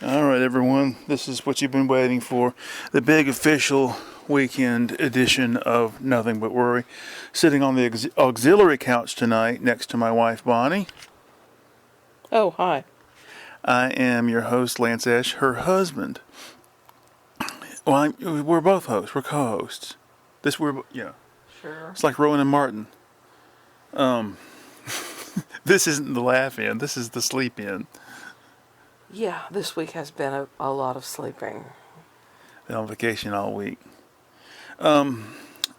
All right, everyone. This is what you've been waiting for. The big official weekend edition of Nothing But Worry. Sitting on the auxiliary couch tonight next to my wife, Bonnie. Oh, hi. I am your host, Lance Ash, her husband. Well, we're both hosts. We're co-hosts. Yeah. Sure. It's like Rowan and Martin. This isn't the laugh in. This is the sleep in. Yeah, this week has been a lot of sleeping. Been on vacation all week.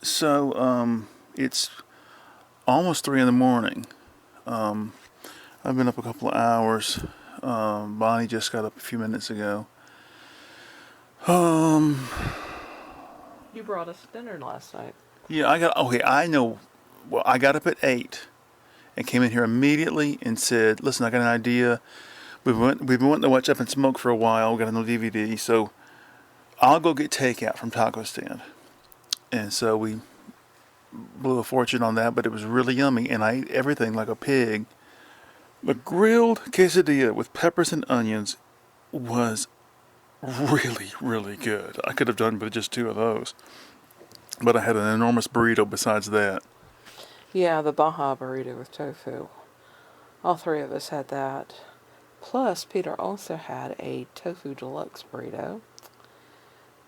So it's almost 3 in the morning. I've been up a couple of hours. Bonnie just got up a few minutes ago. You brought us dinner last night. Yeah, I know. Well, I got up at 8 and came in here immediately and said, listen, I got an idea. We've been wanting to watch Up and Smoke for a while. We got a new DVD, so I'll go get takeout from Taco Stand. And so we blew a fortune on that, but it was really yummy, and I ate everything like a pig. The grilled quesadilla with peppers and onions was really, really good. I could have done with just 2 of those. But I had an enormous burrito besides that. Yeah, the Baja burrito with tofu. All 3 of us had that. Plus, Peter also had a tofu deluxe burrito.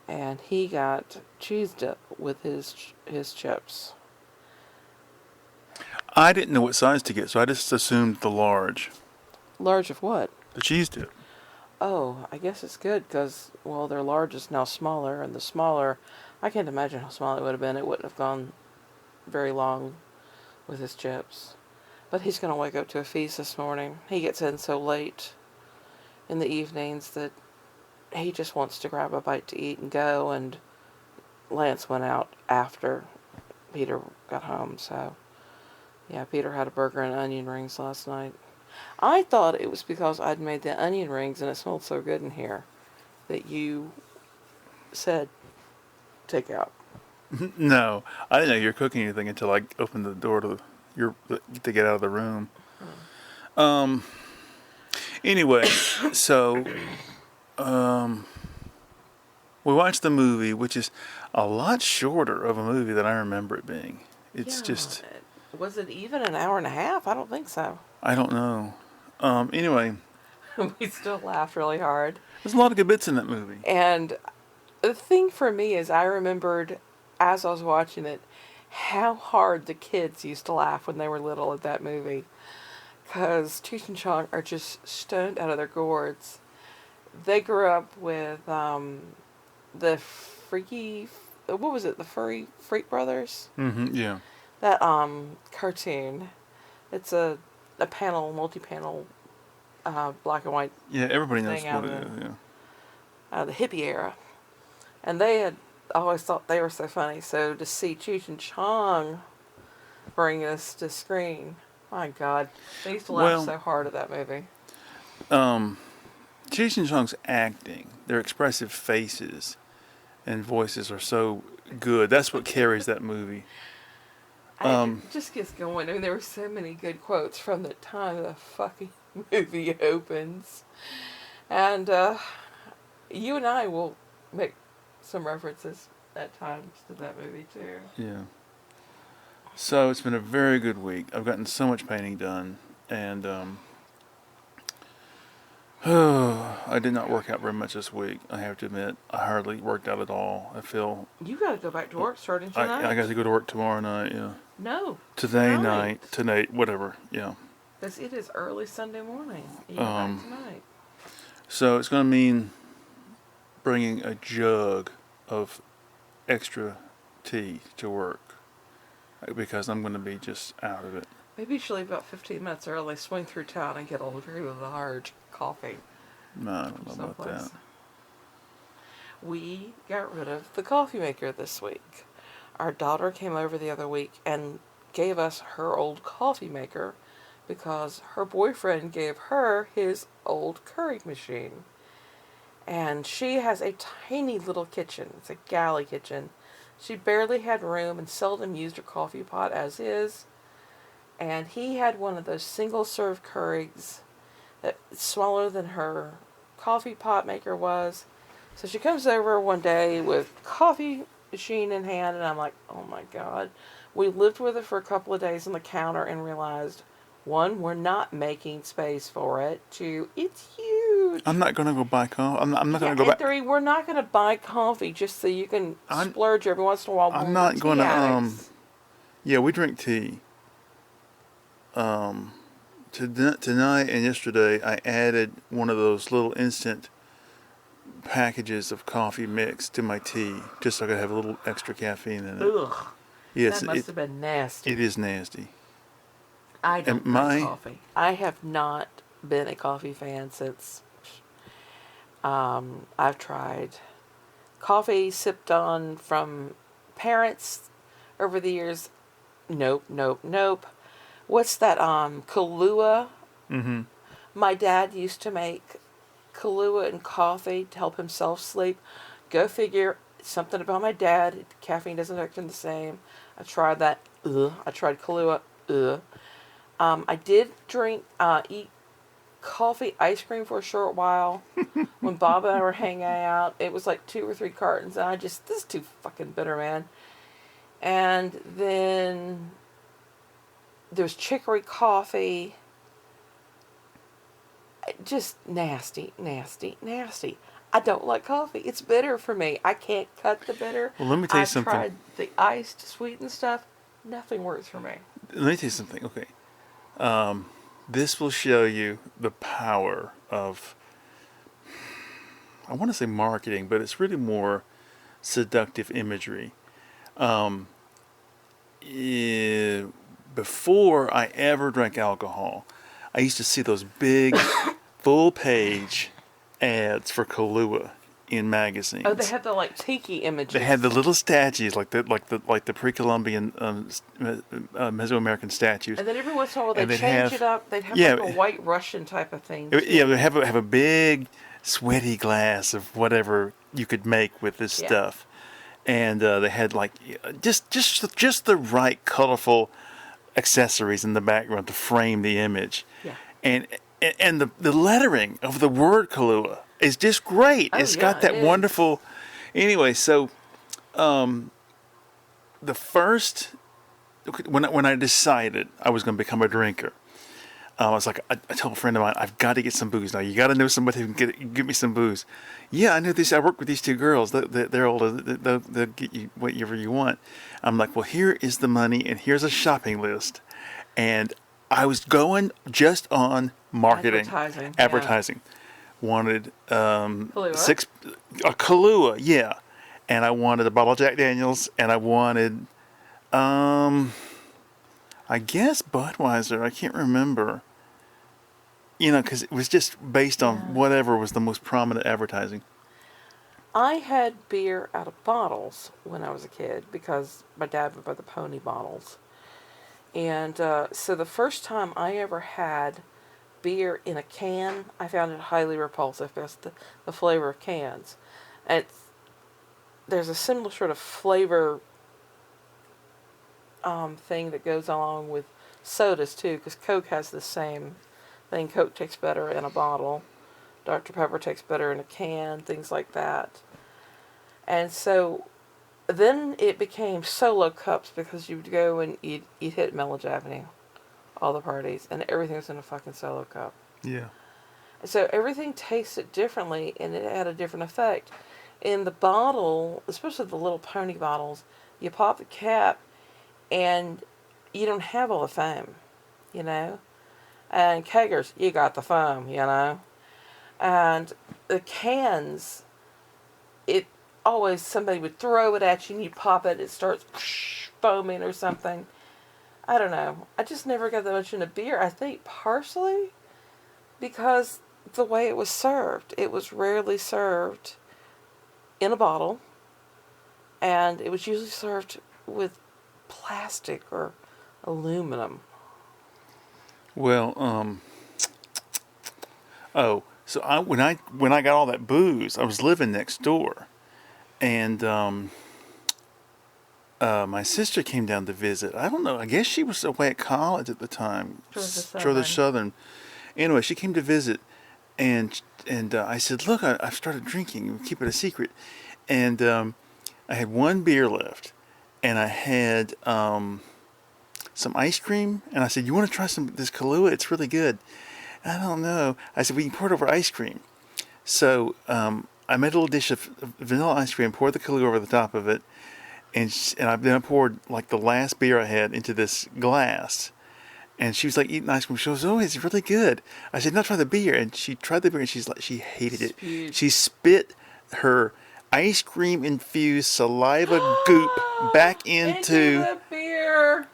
And he got cheese dip with his chips. I didn't know what size to get, so I just assumed the large. Large of what? The cheese dip. Oh, I guess it's good because, well, their large is now smaller, and the smaller, I can't imagine how small it would have been. It wouldn't have gone very long with his chips. But he's going to wake up to a feast this morning. He gets in so late in the evenings that he just wants to grab a bite to eat and go, and Lance went out after Peter got home, so yeah, Peter had a burger and onion rings last night. I thought it was because I'd made the onion rings and it smelled so good in here that you said take out. No, I didn't know you were cooking anything until I opened the door to get out of the room. Anyway, so we watched the movie, which is a lot shorter of a movie than I remember it being. It's Yeah. just, Was it even an hour and a half? I don't think so. I don't know. Anyway, We still laughed really hard. there's a lot of good bits in that movie. And the thing for me is I remembered as I was watching it how hard the kids used to laugh when they were little at that movie. Because Cheech and Chong are just stoned out of their gourds. They grew up with the freaky, what was it, the Furry Freak Brothers? Yeah. That cartoon. It's a multi-panel, black and white Yeah, everybody knows thing out what of it is, yeah. the hippie era. And they had always thought they were so funny. So to see Cheech and Chong bring us to screen, my God, they used to laugh so hard at that movie. Cheech and Chong's acting, their expressive faces and voices are so good. That's what carries that movie. It just gets going. I mean, there were so many good quotes from the time the fucking movie opens. And you and I will make some references at times to that movie, too. Yeah. So it's been a very good week. I've gotten so much painting done, and I did not work out very much this week. I have to admit, I hardly worked out at all. I feel You got to go back to work starting tonight. I got to go to work tomorrow night. Yeah. No. Tonight, whatever. Yeah. Because it is early Sunday morning. You go back tonight. So it's going to mean bringing a jug of extra tea to work because I'm going to be just out of it. Maybe you should leave about 15 minutes early, swing through town, and get a very large coffee. No, I don't know about that. We got rid of the coffee maker this week. Our daughter came over the other week and gave us her old coffee maker because her boyfriend gave her his old Keurig machine. And she has a tiny little kitchen. It's a galley kitchen. She barely had room and seldom used her coffee pot as is. And he had one of those single-serve Keurigs that's smaller than her coffee pot maker was. So she comes over one day with coffee machine in hand, and I'm like, oh my God. We lived with it for a couple of days on the counter and realized, one, we're not making space for it. Two, it's huge. I'm not going to go buy coffee. I'm not going to go and back. three, we're not going to buy coffee just so you can I'm- splurge every once in a while. I'm when not we're gonna, tea addicts. Yeah, we drink tea. Tonight and yesterday, I added one of those little instant packages of coffee mix to my tea, just so I could have a little extra caffeine in it. Ugh. Yes, That must have been nasty. it is nasty. I don't and drink coffee. I have not been a coffee fan since. I've tried coffee sipped on from parents over the years. Nope, nope, nope. What's that? Kahlua. Mm-hmm. My dad used to make Kahlua and coffee to help himself sleep. Go figure. Something about my dad. Caffeine doesn't affect him the same. I tried that. Ugh. I tried Kahlua. Ugh. I did eat coffee ice cream for a short while. When Bob and I were hanging out, it was like 2 or 3 cartons, and this is too fucking bitter, man. And then there's chicory coffee. Just nasty, nasty, nasty. I don't like coffee. It's bitter for me. I can't cut the bitter. Well, let me tell you I've something. tried the iced sweetened stuff. Nothing works for me. Let me tell you something. Okay. This will show you the power of, I want to say marketing, but it's really more seductive imagery. Before I ever drank alcohol, I used to see those big full page ads for Kahlua in magazines. Oh, they had the like tiki images. They had the little statues, like the pre-Columbian Mesoamerican statues. And then every once in a while And they'd they'd change have- it up. They'd have yeah, like a white Russian type of thing. Yeah, they have a big sweaty glass of whatever you could make with this Yeah. stuff, and they had like just the right colorful accessories in the background to frame the image. Yeah. And the lettering of the word Kahlua is just great. Oh, It's yeah, got that it is. wonderful. Anyway, so the first when I decided I was going to become a drinker, I was like, I told a friend of mine, I've got to get some booze now. You got to know somebody who can give me some booze. Yeah, I know this. I work with these 2 girls. They're older. They'll get you whatever you want. I'm like, well, here is the money, and here's a shopping list. And I was going just on marketing, Advertising. Wanted Kahlua? a Kahlua, yeah, and I wanted a bottle of Jack Daniels, and I wanted, I guess Budweiser. I can't remember. Because it was just based on whatever was the most prominent advertising. I had beer out of bottles when I was a kid because my dad would buy the pony bottles. And so the first time I ever had beer in a can, I found it highly repulsive because the flavor of cans. And there's a similar sort of flavor thing that goes along with sodas too, because Coke has the same thing. Coke tastes better in a bottle. Dr. Pepper tastes better in a can, things like that. And so then it became solo cups because you'd go and you'd hit Mellage Avenue, all the parties, and everything was in a fucking solo cup. Yeah. So everything tasted differently, and it had a different effect. In the bottle, especially the little pony bottles, you pop the cap, and you don't have all the foam, And keggers, you got the foam, And the cans, always somebody would throw it at you and you pop it, it starts foaming or something. I don't know. I just never got that much into beer. I think partially because the way it was served. It was rarely served in a bottle, and it was usually served with plastic or aluminum. Well, so when I got all that booze, I was living next door. And my sister came down to visit. I don't know. I guess she was away at college at the time. Georgia Southern. Anyway, she came to visit, and I said, look, I've started drinking. Keep it a secret. And I had one beer left, and I had some ice cream. And I said, you want to try this Kahlua? It's really good. I don't know. I said, we can pour it over ice cream. So I made a little dish of vanilla ice cream, poured the Kahlua over the top of it, and then I poured like the last beer I had into this glass. And she was like eating ice cream. She goes, "Oh, it's really good." I said, "No, try the beer." And she tried the beer, and she hated it. Spewed. She spit her ice cream infused saliva goop back into the beer.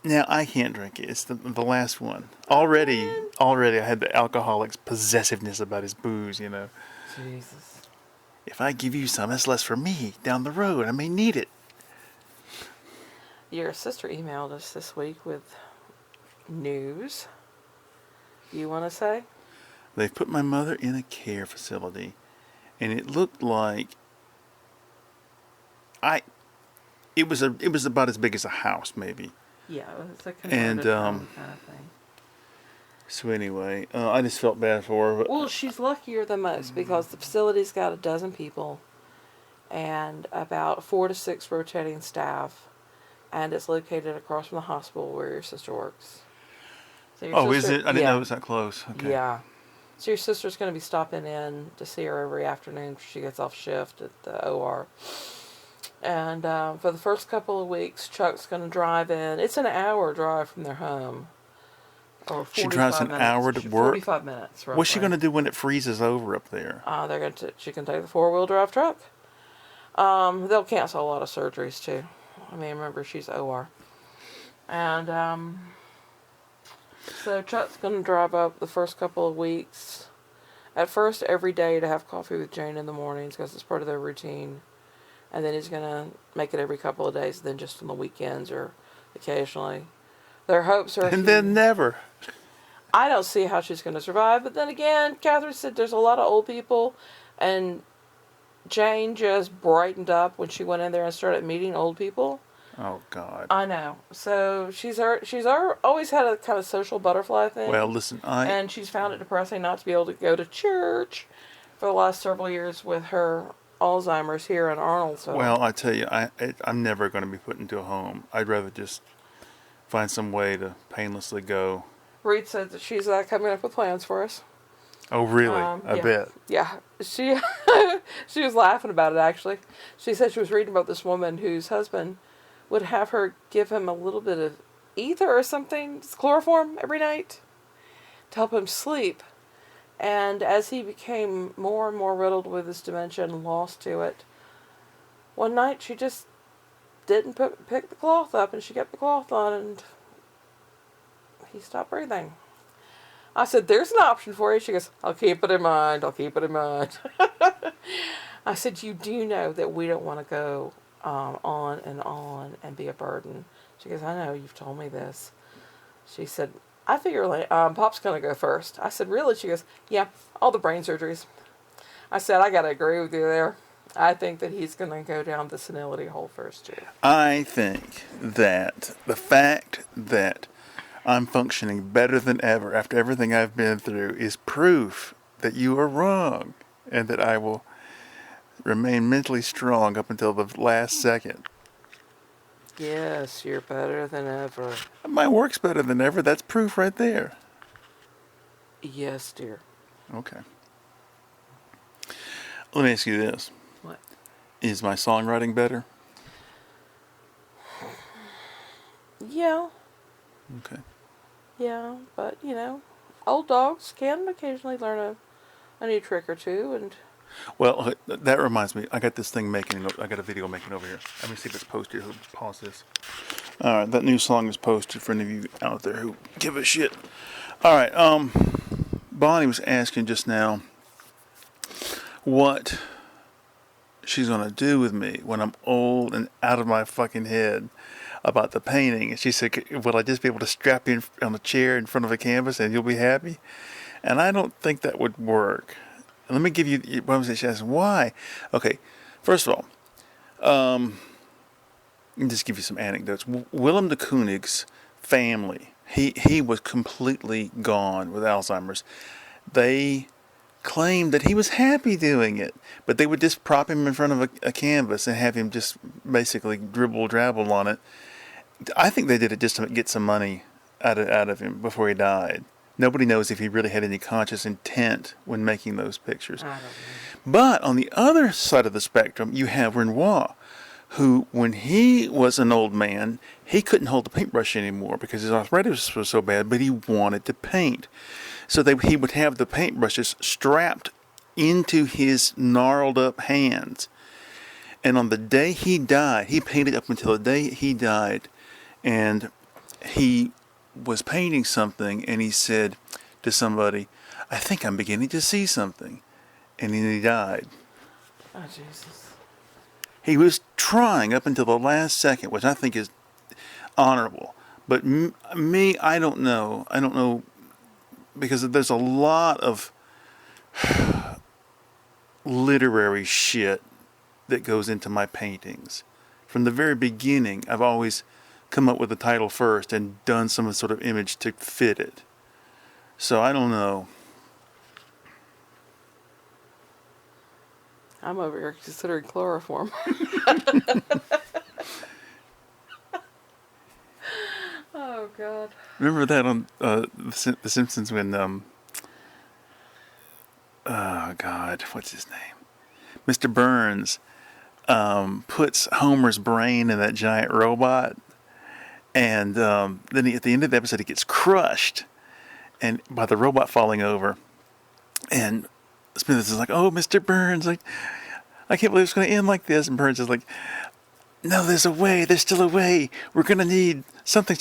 Now I can't drink it. It's the last one. Already I had the alcoholic's possessiveness about his booze. Jesus. If I give you some, that's less for me down the road. I may need it. Your sister emailed us this week with news. You want to say? They've put my mother in a care facility, and it looked like it was about as big as a house, maybe. Yeah, it's a And, converted home kind of thing. So anyway, I just felt bad for her. But Well, she's luckier than most because the facility's got a dozen people and about 4 to 6 rotating staff, and it's located across from the hospital where your sister works. So your is sister- it? I didn't yeah. know it was that close. Okay. Yeah. So your sister's going to be stopping in to see her every afternoon when she gets off shift at the OR. And for the first couple of weeks, Chuck's going to drive in. It's an hour drive from their home. Or She drives an hour to work? 45 minutes, roughly. What's she going to do when it freezes over up there? She can take the 4-wheel drive truck. They'll cancel a lot of surgeries, too. I mean, remember, she's OR. And, so Chuck's going to drive up the first couple of weeks. At first, every day to have coffee with Jane in the mornings because it's part of their routine. And then he's going to make it every couple of days, then just on the weekends or occasionally. Their hopes are... And then never. I don't see how she's going to survive. But then again, Catherine said there's a lot of old people. And Jane just brightened up when she went in there and started meeting old people. Oh, God. I know. So she's always had a kind of social butterfly thing. Well, listen, And she's found it depressing not to be able to go to church for the last several years with her Alzheimer's here in Arnold. So. Well, I tell you, I'm never going to be put into a home. I'd rather just find some way to painlessly go. Reed said that she's coming up with plans for us. Oh, really? I yeah. bet. Yeah. She she was laughing about it, actually. She said she was reading about this woman whose husband would have her give him a little bit of ether or something, chloroform, every night to help him sleep. And as he became more and more riddled with his dementia and lost to it, one night she just didn't pick the cloth up, and she kept the cloth on, and he stopped breathing. I said, "There's an option for you." She goes, "I'll keep it in mind. I'll keep it in mind." I said, "You do know that we don't want to go on and be a burden." She goes, "I know, you've told me this." She said, "I figure Pop's going to go first." I said, "Really?" She goes, "Yeah, all the brain surgeries." I said, "I got to agree with you there. I think that he's going to go down the senility hole first, too." I think that the fact that I'm functioning better than ever after everything I've been through is proof that you are wrong, and that I will remain mentally strong up until the last second. Yes, you're better than ever. My work's better than ever. That's proof right there. Yes, dear. Okay. Let me ask you this. What? Is my songwriting better? Yeah. Okay. Yeah, but, old dogs can occasionally learn a new trick or two, and... Well, that reminds me. I got this thing I got a video making over here. Let me see if it's posted. Pause this. All right, that new song is posted for any of you out there who give a shit. All right, Bonnie was asking just now what she's going to do with me when I'm old and out of my fucking head about the painting. And she said, will I just be able to strap you on a chair in front of a canvas and you'll be happy? And I don't think that would work. Let me give you what I'm saying. She asked, why? Okay, first of all, let me just give you some anecdotes. Willem de Koonig's family, he was completely gone with Alzheimer's. They claimed that he was happy doing it, but they would just prop him in front of a canvas and have him just basically drabble on it. I think they did it just to get some money out of him before he died. Nobody knows if he really had any conscious intent when making those pictures. I don't know. But on the other side of the spectrum, you have Renoir, who, when he was an old man, he couldn't hold the paintbrush anymore because his arthritis was so bad, but he wanted to paint. So he would have the paintbrushes strapped into his gnarled up hands. And on the day he died, he painted up until the day he died. And he was painting something, and he said to somebody, I think I'm beginning to see something. And then he died. Oh, Jesus. He was trying up until the last second, which I think is honorable. But me, I don't know. I don't know, because there's a lot of literary shit that goes into my paintings. From the very beginning, I've always come up with the title first and done some sort of image to fit it. So I don't know. I'm over here considering chloroform. Oh, God. Remember that on The Simpsons when, oh God, what's his name? Mr. Burns puts Homer's brain in that giant robot, and then at the end of the episode he gets crushed and by the robot falling over, and Smithers is like, oh, Mr. Burns, like, I can't believe it's going to end like this. And Burns is like, no, there's a way, there's still a way. We're going to need something,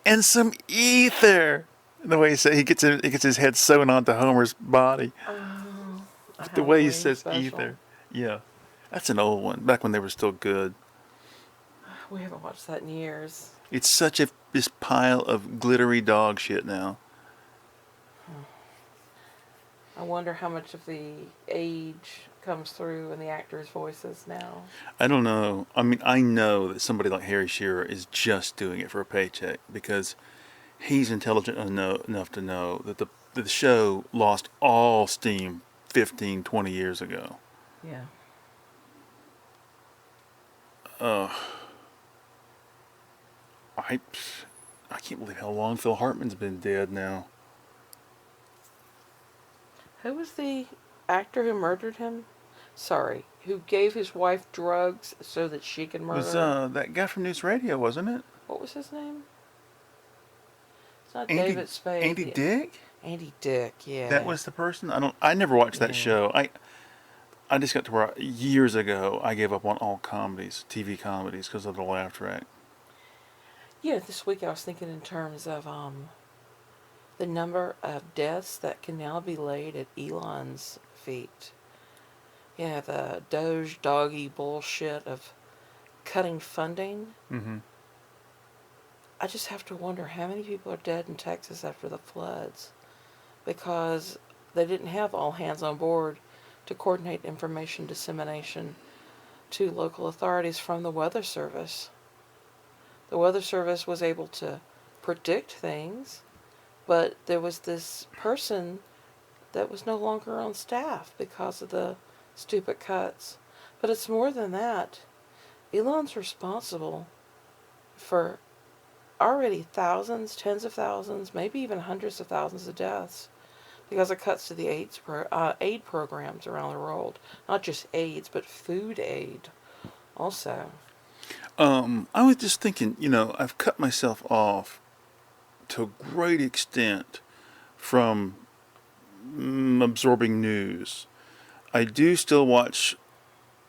and some ether. And the way he said, he gets his head sewn onto Homer's body. Oh, The way he says special. ether. Yeah. That's an old one, back when they were still good. We haven't watched that in years. It's such this pile of glittery dog shit now. I wonder how much of the age comes through in the actors' voices now. I don't know. I mean, I know that somebody like Harry Shearer is just doing it for a paycheck, because he's intelligent enough to know that the show lost all steam 15, 20 years ago. Yeah. I can't believe how long Phil Hartman's been dead now. Who was the actor who murdered him? Sorry, who gave his wife drugs so that she could It murder was her? that guy from News Radio, wasn't it? What was his name? It's not Andy, David Spade. Andy Dick? Andy Dick, yeah. That was the person? I never watched that show. I just got to where years ago I gave up on all comedies, TV comedies, because of the laugh track. Yeah, this week I was thinking in terms of the number of deaths that can now be laid at Elon's feet. Yeah, the Doge doggy bullshit of cutting funding. Mm-hmm. I just have to wonder how many people are dead in Texas after the floods, because they didn't have all hands on board to coordinate information dissemination to local authorities from the Weather Service. The Weather Service was able to predict things, but there was this person that was no longer on staff because of the stupid cuts. But it's more than that. Elon's responsible for already thousands, tens of thousands, maybe even hundreds of thousands of deaths because of cuts to the aid programs around the world. Not just AIDS, but food aid also. I was just thinking, I've cut myself off to a great extent from absorbing news. I do still watch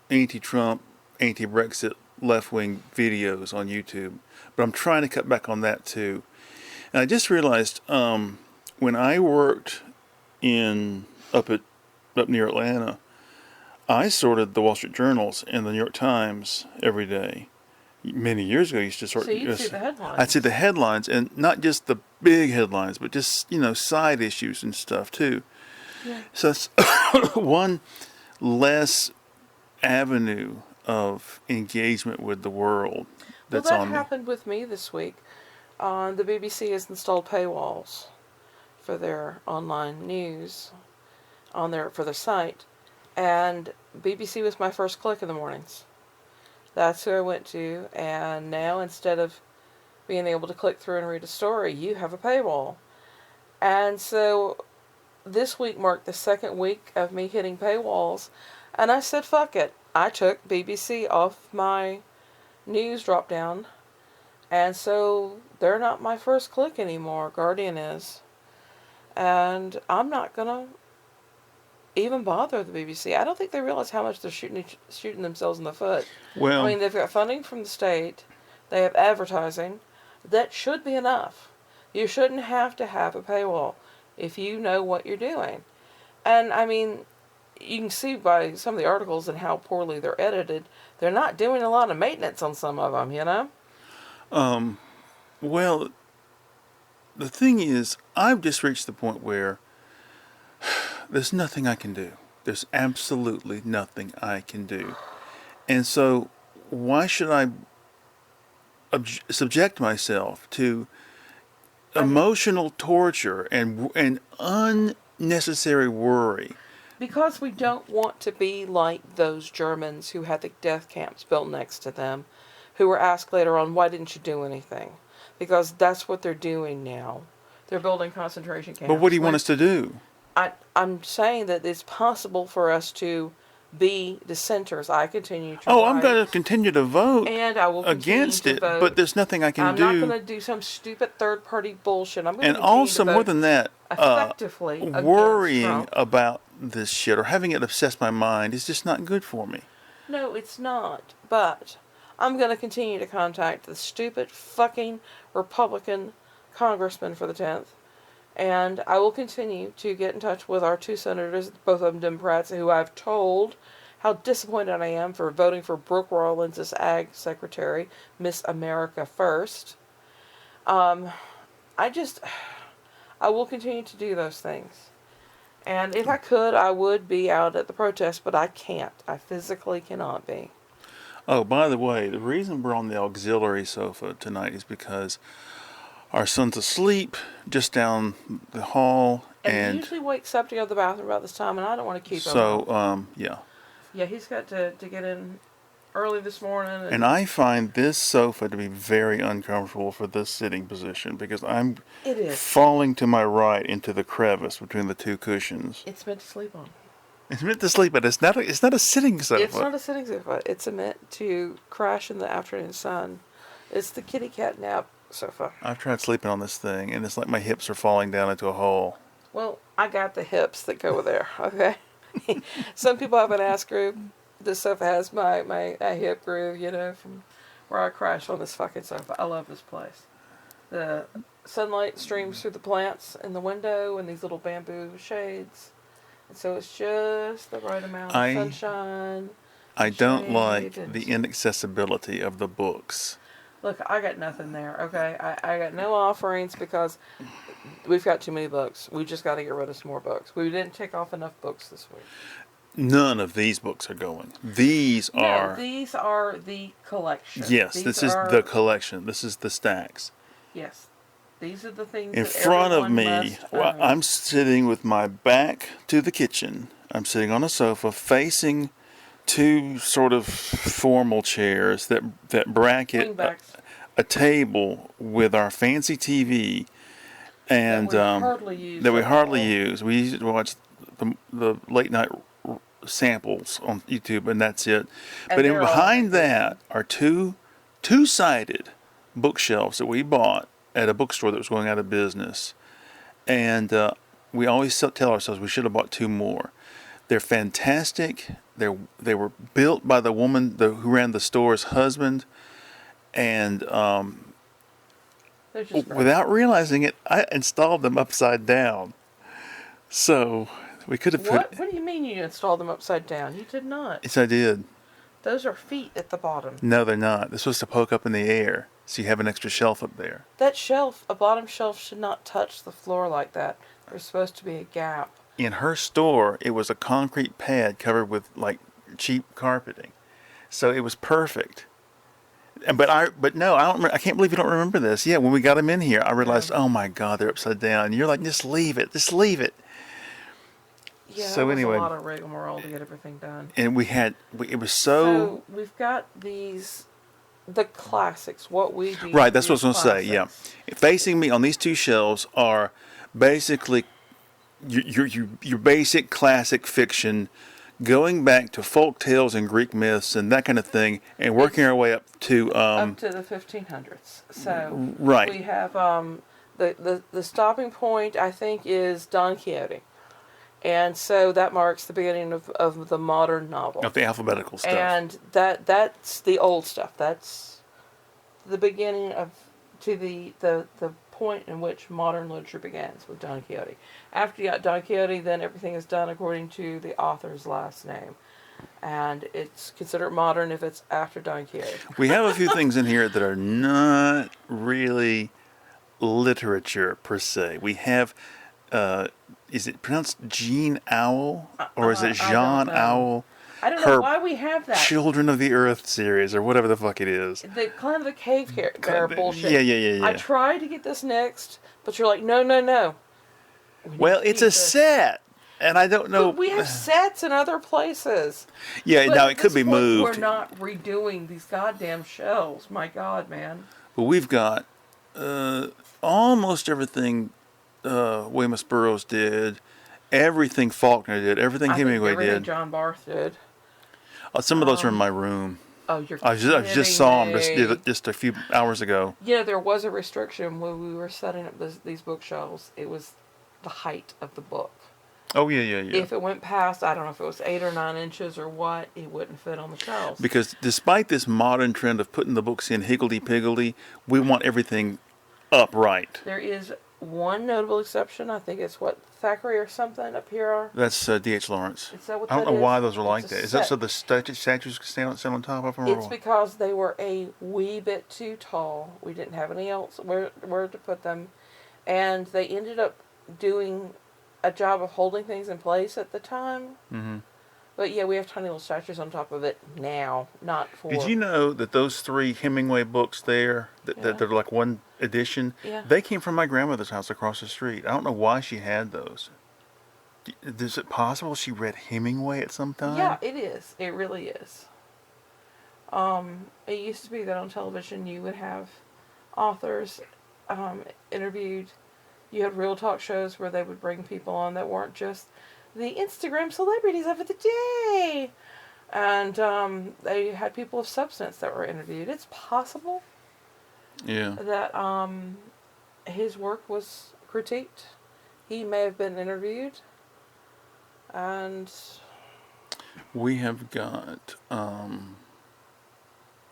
anti-Trump, anti-Brexit, left-wing videos on YouTube, but I'm trying to cut back on that too. And I just realized when I worked up near Atlanta, I sorted the Wall Street Journals and the New York Times every day. Many years ago, I used to sort. So you'd see the headlines. I'd see the headlines, and not just the big headlines, but just side issues and stuff too. Yeah. So it's one less avenue of engagement with the world that's well, that on me. happened with me this week. The BBC has installed paywalls for their online news. on there for the site, and BBC was my first click in the mornings. That's who I went to, and now instead of being able to click through and read a story, you have a paywall. And so this week marked the second week of me hitting paywalls, and I said, fuck it. I took BBC off my news drop down, and so they're not my first click anymore. Guardian is. And I'm not going to even bother the BBC. I don't think they realize how much they're shooting themselves in the foot. Well, I mean, they've got funding from the state. They have advertising. That should be enough. You shouldn't have to have a paywall if you know what you're doing. And, I mean, you can see by some of the articles and how poorly they're edited, they're not doing a lot of maintenance on some of them, you know? well, the thing is, I've just reached the point where there's nothing I can do. There's absolutely nothing I can do. And so, why should I subject myself to emotional torture and unnecessary worry? Because we don't want to be like those Germans who had the death camps built next to them, who were asked later on, why didn't you do anything? Because that's what they're doing now. They're building concentration camps. But what do you want us to do? I'm saying that it's possible for us to be dissenters. I continue to Oh, I'm write, going to continue to vote and I will continue against to it, vote. but there's nothing I can I'm do. not going to do some stupid third-party bullshit. I'm going And to continue also, to vote more than that, effectively against worrying Trump. about this shit or having it obsess my mind is just not good for me. No, it's not. But I'm going to continue to contact the stupid fucking Republican congressman for the 10th. And I will continue to get in touch with our two senators, both of them Democrats, who I've told how disappointed I am for voting for Brooke Rollins as Ag Secretary, Miss America First. I will continue to do those things. And if I could, I would be out at the protest, but I can't. I physically cannot be. Oh, by the way, the reason we're on the auxiliary sofa tonight is because our son's asleep just down the hall, And he usually wakes up to go to the bathroom about this time, and I don't want to keep him. so yeah. Yeah, he's got to get in early this morning. And I find this sofa to be very uncomfortable for this sitting position because I'm It is. falling to my right into the crevice between the two cushions. It's meant to sleep on. It's meant to sleep, but it's not a sitting sofa. It's not a sitting sofa. It's meant to crash in the afternoon sun. It's the kitty cat nap sofa. I've tried sleeping on this thing, and it's like my hips are falling down into a hole. Well, I got the hips that go there, okay? Some people have an ass groove. This sofa has my hip groove, you know, from where I crash on this fucking sofa. I love this place. The sunlight streams through the plants in the window and these little bamboo shades. And so it's just the right amount of sunshine. I don't like shade the inaccessibility of the books. Look, I got nothing there, okay? I got no offerings because we've got too many books. We just got to get rid of some more books. We didn't take off enough books this week. None of these books are going. These are... No, these are the collection. Yes, these this is the collection. This is the stacks. Yes. These are the things In that front of everyone me, must well, own. I'm sitting with my back to the kitchen. I'm sitting on a sofa facing two sort of formal chairs that bracket Wingbacks a table with our fancy TV and that we hardly use. that we at hardly all. use. We used to watch the late night samples on YouTube, and that's it. And But they're all behind like that are two-sided bookshelves that we bought at a bookstore that was going out of business, and we always tell ourselves we should have bought two more. They're fantastic. They were built by the woman who ran the store's husband, and They're just great. without realizing it, I installed them upside down. So we could have What do you mean you installed them upside down? You did not. Yes, I did. Those are feet at the bottom. No, they're not. They're supposed to poke up in the air, so you have an extra shelf up there. That shelf, a bottom shelf, should not touch the floor like that. There's supposed to be a gap. In her store, it was a concrete pad covered with like cheap carpeting, so it was perfect. But no, I don't. I can't believe you don't remember this. Yeah, when we got them in here, I realized, oh my God, they're upside down. And you're like, just leave it, just leave it. Yeah, So it was anyway. a lot of rigmarole to get everything done. And it was So we've got the classics. What we do right. That's what I is was going to say. Yeah, classics. facing me on these two shelves are basically your basic classic fiction, going back to folk tales and Greek myths and that kind of thing, and working our way up to Up to the 1500s. So right. we have the stopping point, I think, is Don Quixote. And so that marks the beginning of the modern novel. Of the alphabetical stuff. And that's the old stuff. That's the beginning of to the point in which modern literature begins with Don Quixote. After you got Don Quixote, then everything is done according to the author's last name. And it's considered modern if it's after Don Quixote. We have a few things in here that are not really literature per se. We have, is it pronounced Jean Owl? Or is it Jean Owl? I don't know why we have that. Children of the Earth series, or whatever the fuck it is. The Clan of the Cave Bear bullshit. Yeah. I tried to get this next, but you're like, no. Well, it's a set, and I don't know. But we have sets in other places. Yeah, But now at it could this be point, moved. We're not redoing these goddamn shells. My God, man. But we've got almost everything William S. Burroughs did, everything Faulkner did, everything Hemingway everything did. John Barth did. Some of those are in my room. Oh, you're I just saw them just a few hours ago. You know, there was a restriction when we were setting up these bookshelves. It was the height of the book. Oh, yeah. If it went past, I don't know if it was 8 or 9 inches or what, it wouldn't fit on the shelves. Because despite this modern trend of putting the books in higgledy-piggledy, we want everything upright. There is one notable exception. I think it's Thackeray or something up here. That's D.H. Lawrence. Is that what I don't that know is? why those are like It's a that. Is that set. so the statues can stand on top of them? It's because they were a wee bit too tall. We didn't have any else where to put them. And they ended up doing a job of holding things in place at the time. Mm-hmm. But yeah, we have tiny little statues on top of it now, not for... Did you know that those 3 Hemingway books there, that they're like one edition, they came from my grandmother's house across the street. I don't know why she had those. Is it possible she read Hemingway at some time? Yeah, it is. It really is. It used to be that on television you would have authors interviewed. You had real talk shows where they would bring people on that weren't just the Instagram celebrities of the day. And they had people of substance that were interviewed. It's possible that his work was critiqued. He may have been interviewed. And we have got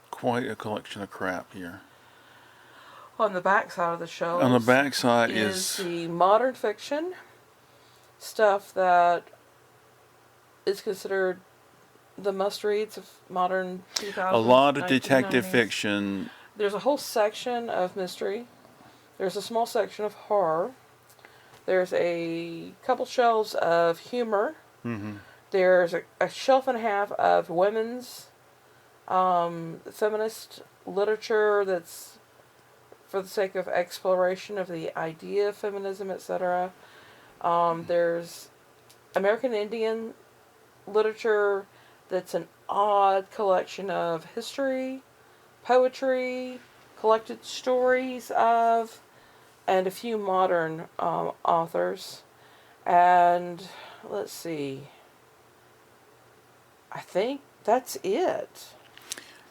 quite a collection of crap here. on the back side of the shelf, On the back side is the modern fiction stuff that is considered the must-reads of modern 2000s. a lot of 1990s. detective fiction. There's a whole section of mystery. There's a small section of horror. There's a couple shelves of humor. Mm-hmm. There's a shelf and a half of women's feminist literature that's for the sake of exploration of the idea of feminism, etc. There's American Indian literature that's an odd collection of history, poetry, collected stories of, and a few modern authors. And let's see, I think that's it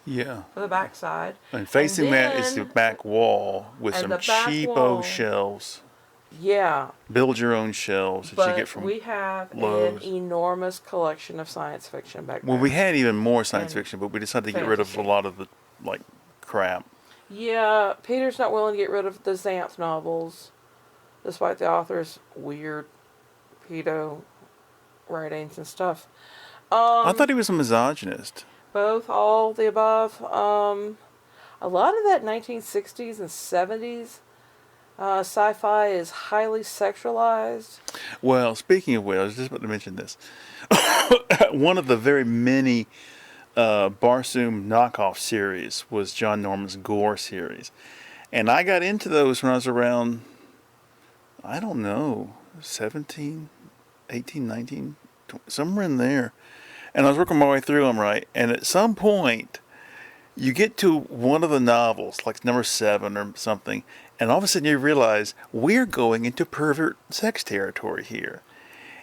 Yeah. for the backside. And facing that is the then- back wall with and some the back cheapo wall- shelves. Yeah, Build your own shelves that you but get from we have Lowe's. an enormous collection of science fiction back there. Well, we had even more science And fiction, but we decided to get rid of a fantasy. lot of the crap. Yeah, Peter's not willing to get rid of the Xanth novels, despite the author's weird pedo writings and stuff. I thought he was a misogynist. Both, all the above. A lot of that 1960s and 70s sci-fi is highly sexualized. Well, speaking of which, I was just about to mention this. One of the very many Barsoom knockoff series was John Norman's Gore series. And I got into those when I was around, I don't know, 17, 18, 19, somewhere in there. And I was working my way through them, right? And at some point, you get to one of the novels, like number 7 or something, and all of a sudden you realize we're going into pervert sex territory here.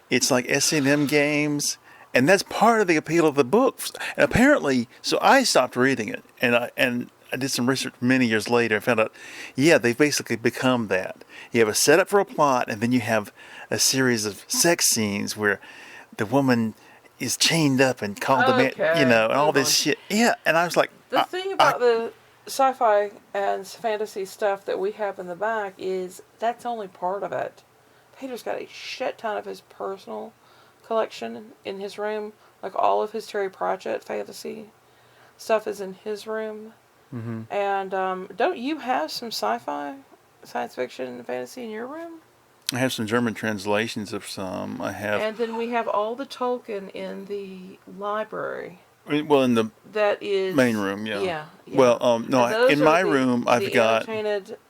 It's like S&M games, and that's part of the appeal of the book. And apparently, so I stopped reading it, and I did some research many years later and found out, yeah, they've basically become that. You have a setup for a plot, and then you have a series of sex scenes where the woman is chained up and called the man, Okay, and all move this on. shit. Yeah, and I was like, The thing about the sci-fi and fantasy stuff that we have in the back is that's only part of it. Peter's got a shit ton of his personal collection in his room. Like all of his Terry Pratchett fantasy stuff is in his room. mm-hmm. And don't you have some sci-fi, science fiction, and fantasy in your room? I have some German translations of some. I have, And then we have all the Tolkien in the library. well, in the That is main room, yeah. Yeah. Yeah. Well, no, And those in are my the- room, I've the got,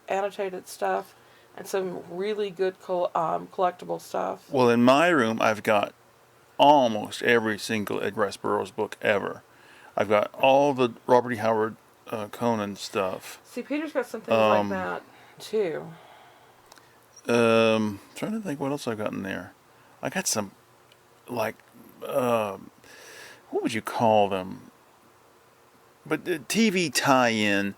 annotated stuff, and some really good collectible stuff. well, in my room, I've got almost every single Edgar Rice Burroughs book ever. I've got all the Robert E. Howard Conan stuff. See, Peter's got some things like Um, that too. Trying to think what else I've got in there. I got some, like, what would you call them? But the TV tie-in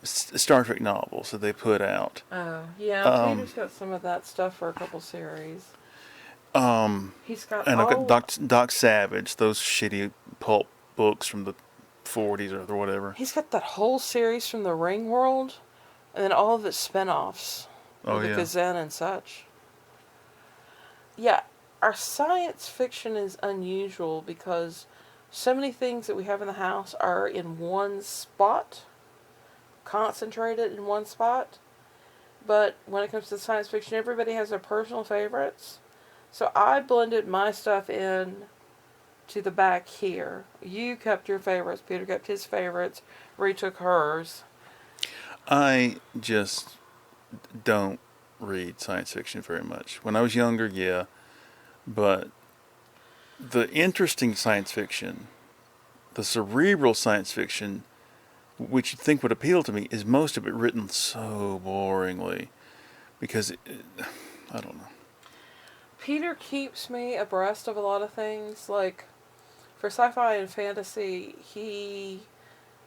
Star Trek novels that they put out. Oh, yeah. Peter's got some of that stuff for a couple series. He's got And I've all. got Doc Savage, those shitty pulp books from the 40s or whatever. He's got that whole series from the Ring World, and then all of its spin-offs. Oh, the yeah. Kazan and such. Yeah, our science fiction is unusual because so many things that we have in the house are in one spot, concentrated in one spot. But when it comes to science fiction, everybody has their personal favorites. So I blended my stuff in to the back here. You kept your favorites. Peter kept his favorites. Ree took hers. I just don't read science fiction very much. When I was younger, yeah. But the interesting science fiction, the cerebral science fiction, which you'd think would appeal to me, is most of it written so boringly. Because, I don't know. Peter keeps me abreast of a lot of things. Like, for sci-fi and fantasy, he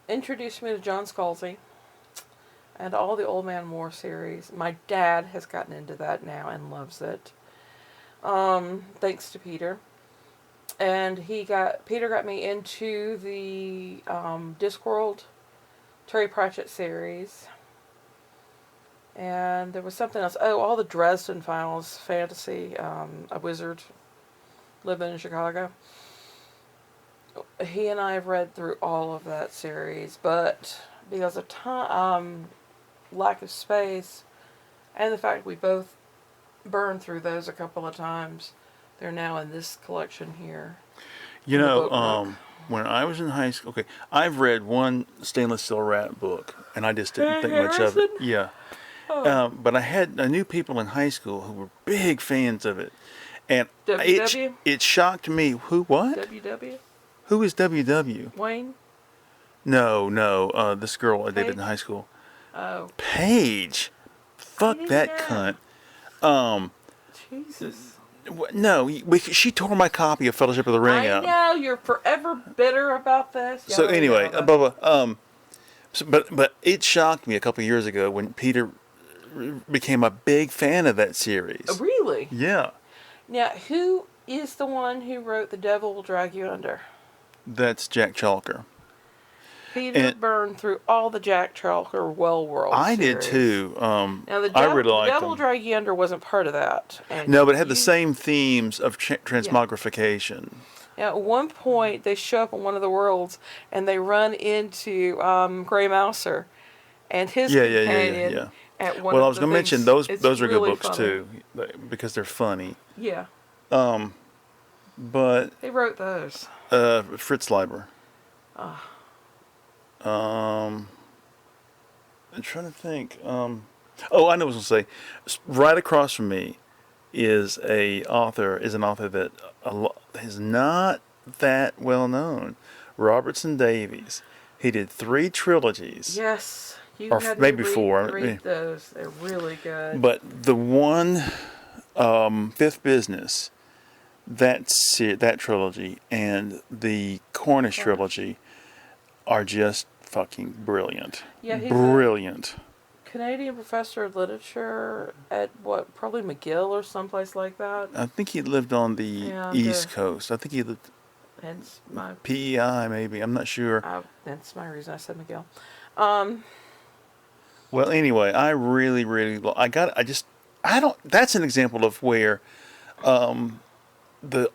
introduced me to John Scalzi and all the Old Man Moore series. My dad has gotten into that now and loves it. Thanks to Peter. And Peter got me into the Discworld Terry Pratchett series. And there was something else. Oh, all the Dresden Files fantasy. A wizard living in Chicago. He and I have read through all of that series, but because of time, lack of space, and the fact we both burned through those a couple of times, they're now in this collection here. You The know, book book. when I was in high school, okay, I've read one Stainless Steel Rat book, and I just didn't think much of it. Harrison? Yeah. But I knew people in high school who were big fans of it. And WW? it shocked me. Who, what? WW? Who is WW? Wayne? No, this girl I dated in Paige? high school. Oh. Paige. Fuck didn't that know. cunt. Jesus. No, she tore my copy of Fellowship of the Ring I out. know, you're forever bitter about this. So Yada, anyway, yada. but it shocked me a couple of years ago when Peter became a big fan of that series. Really? Yeah, Now, who is the one who wrote The Devil Will Drag You Under? that's Jack Chalker. Peter And- burned through all the Jack Chalker Well World I did series. too. Now, I really The liked Devil Will them. Drag You Under wasn't part of that. And No, but it had the you- same themes of transmogrification. Now, at one point, they show up in one of the worlds, and they run into Gray Mouser and his companion. Yeah. At one Well, of I was the going to mention things. those It's are good really books funny. too, because they're funny. Yeah, But they wrote those. Fritz Leiber. Ah. I'm trying to think. Oh, I know what I was going to say. Right across from me, is an author that is not that well known. Robertson Davies. He did 3 trilogies, Yes, you or had me maybe 4. read those. They're really good. But the one, Fifth Business, that trilogy, and the Cornish trilogy are just fucking brilliant. Yeah, he's Brilliant. a Canadian professor of literature at what, probably McGill or someplace like that. I think he lived on the And East Coast. I think he lived hence my PEI maybe. I'm not sure. that's my reason I said McGill. Um, Well, anyway, I really, I don't. That's an example of where the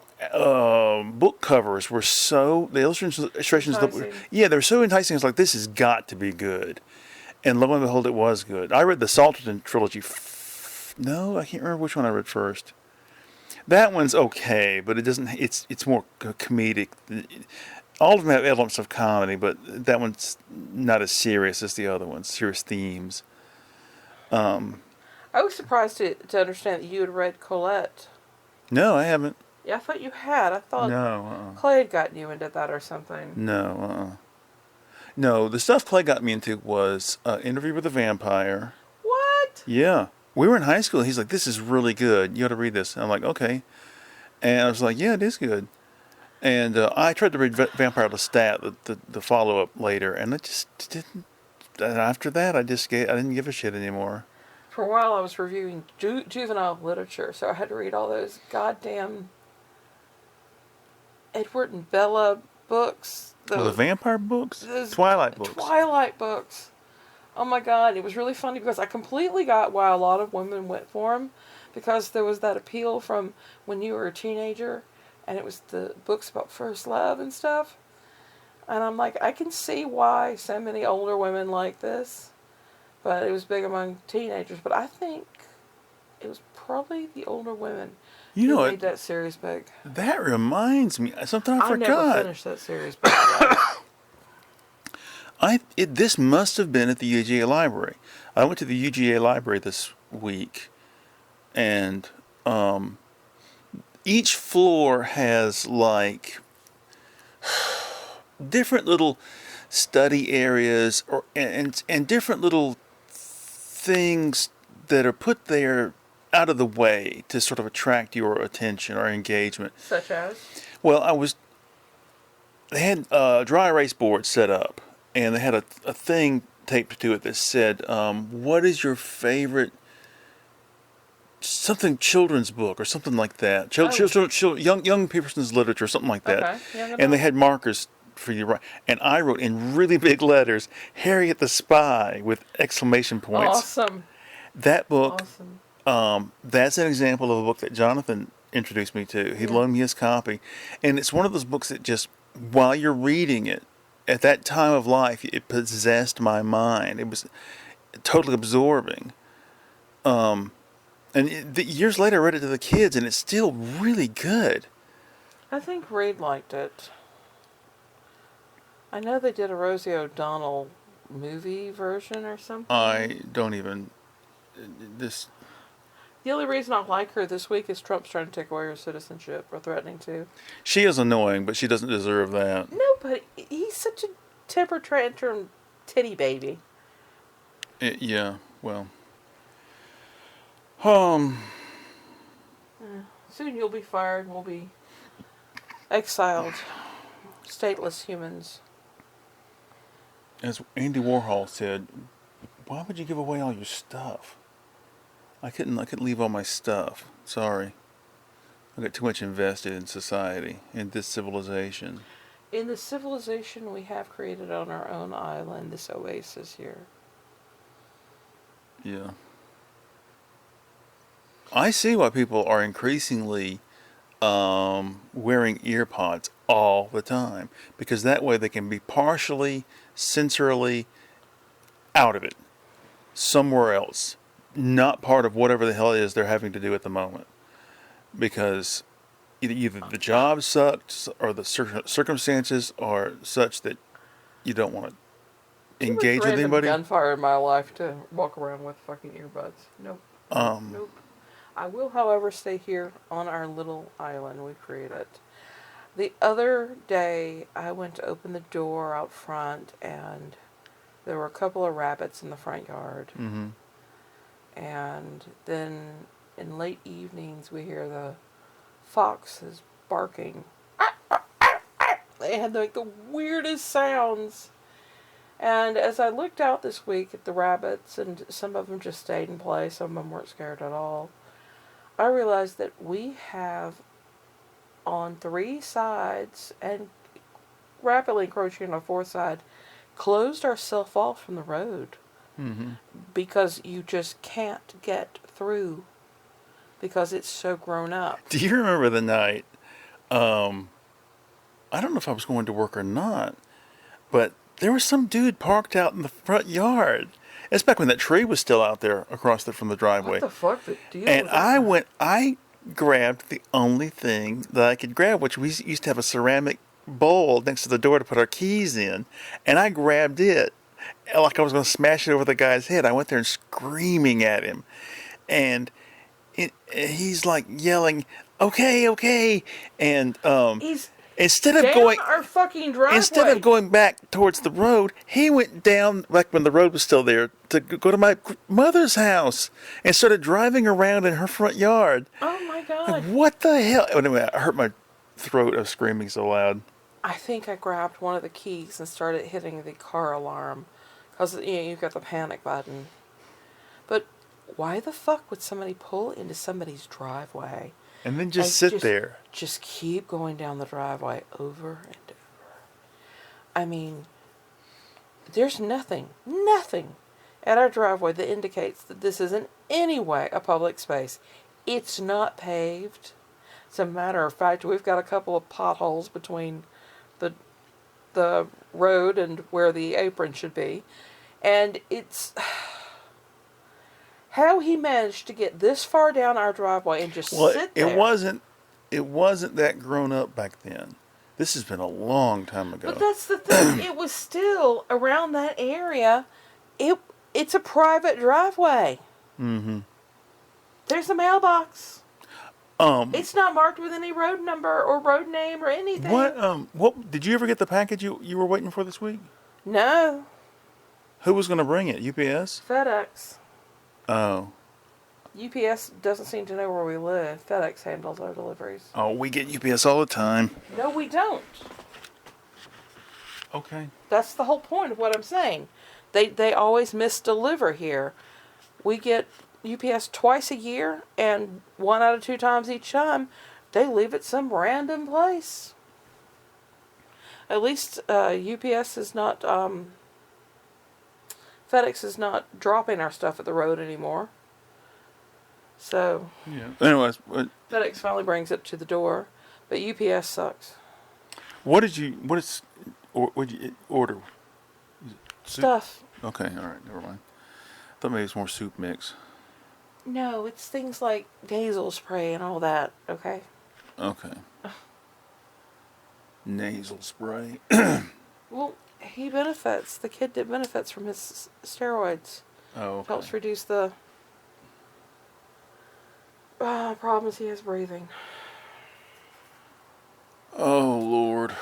book covers were the illustrations, enticing. yeah, they're so enticing. It's like, this has got to be good, and lo and behold, it was good. I read the Salterton trilogy. No, I can't remember which one I read first. That one's okay, but it doesn't. It's more comedic. All of them have elements of comedy, but that one's not as serious as the other ones. Serious themes. I was surprised to understand that you had read Colette. No, I haven't. Yeah, I thought you had. I thought No, Clay had gotten you into that or something. no, no. The stuff Clay got me into was Interview with a Vampire. What? Yeah, we were in high school. He's like, "This is really good. You ought to read this." And I'm like, "Okay," and I was like, "Yeah, it is good." And I tried to read Vampire Lestat, the follow up later, and I just didn't. And after that, I didn't give a shit anymore. For a while, I was reviewing juvenile literature, so I had to read all those goddamn Edward and Bella books. The vampire books, Those Twilight books. Twilight books. Oh my god, it was really funny because I completely got why a lot of women went for them, because there was that appeal from when you were a teenager, and it was the books about first love and stuff. And I'm like, I can see why so many older women like this, but it was big among teenagers. But I think it was probably the older women You who know made what? that series big. That reminds me something I never forgot. finished that series, by the way. This must have been at the UGA library. I went to the UGA library this week, and each floor has like different little study areas and different little things that are put there out of the way to sort of attract your attention or engagement. Such as? Well, they had a dry erase board set up, and they had a thing taped to it that said, "What is your favorite something children's book or something like that? Young person's literature, something like that." Okay. Yeah, And they had markers for you to write, and I wrote in really big letters, "Harriet the Spy" with exclamation points. Awesome. That book. Awesome. That's an example of a book that Jonathan introduced me to. He loaned me his copy, and it's one of those books that just, while you're reading it, at that time of life, it possessed my mind. It was totally absorbing. Years later, I read it to the kids, and it's still really good. I think Reed liked it. I know they did a Rosie O'Donnell movie version or something. I don't even. This. The only reason I like her this week is Trump's trying to take away her citizenship, or threatening to. She is annoying, but she doesn't deserve that. No, but he's such a temper tantrum titty baby. Yeah, well. Soon you'll be fired and we'll be exiled. Stateless humans. As Andy Warhol said, "Why would you give away all your stuff?" I couldn't leave all my stuff. Sorry. I got too much invested in society, in this civilization. In the civilization we have created on our own island, this oasis here. Yeah. I see why people are increasingly wearing ear pods all the time, because that way they can be partially, sensorily out of it, somewhere else, not part of whatever the hell it is they're having to do at the moment, because either the job sucks or the circumstances are such that you don't want to engage with anybody. Gunfire in my life to walk around with fucking earbuds. Nope. Nope. I will, however, stay here on our little island we created. The other day, I went to open the door out front, and there were a couple of rabbits in the front yard. Mm-hmm. And then in late evenings, we hear the foxes barking. They had like the weirdest sounds. And as I looked out this week at the rabbits, and some of them just stayed in place, some of them weren't scared at all, I realized that we have on 3 sides, and rapidly encroaching on a 4th side, closed ourselves off from the road. Mm-hmm. Because you just can't get through because it's so grown up. Do you remember the night? I don't know if I was going to work or not, but there was some dude parked out in the front yard. It's back when that tree was still out there from the driveway. What the fuck? The deal And with that? I grabbed the only thing that I could grab, which we used to have a ceramic bowl next to the door to put our keys in, and I grabbed it like I was going to smash it over the guy's head. I went there and screaming at him, and he's like yelling, "Okay, okay," and He's instead of down going our fucking driveway. instead of going back towards the road, he went down back when the road was still there to go to my mother's house and started driving around in her front yard. Oh my Like, god. what the hell? Anyway, I hurt my throat of screaming so loud. I think I grabbed one of the keys and started hitting the car alarm. Because, you've got the panic button. But why the fuck would somebody pull into somebody's driveway? And then just And sit there. Just keep going down the driveway over and over. I mean, there's nothing at our driveway that indicates that this is in any way a public space. It's not paved. As a matter of fact, we've got a couple of potholes between the road and where the apron should be. And it's how he managed to get this far down our driveway and just Well, sit there. it wasn't that grown up back then. This has been a long time ago. But that's the thing. It was still around that area. It's a private driveway. Mm-hmm. There's a mailbox. It's not marked with any road number or road name or anything. What did you ever get the package you were waiting for this week? No. Who was going to bring it? UPS? FedEx. Oh. UPS doesn't seem to know where we live. FedEx handles our deliveries. Oh, we get UPS all the time. No, we don't. Okay. That's the whole point of what I'm saying. They always misdeliver here. We get UPS twice a year, and 1 out of 2 times each time, they leave it some random place. At least UPS is not, FedEx is not dropping our stuff at the road anymore. So, Yeah. Anyways, FedEx finally brings it to the door, but UPS sucks. what did you order? Soup? Stuff. Okay, all right, never mind. Thought maybe it's more soup mix. No, it's things like nasal spray and all that, okay? Okay. Nasal spray. Well, he benefits. The kid that benefits from his steroids. Oh, okay. Helps reduce the problems he has breathing. Oh, Lord.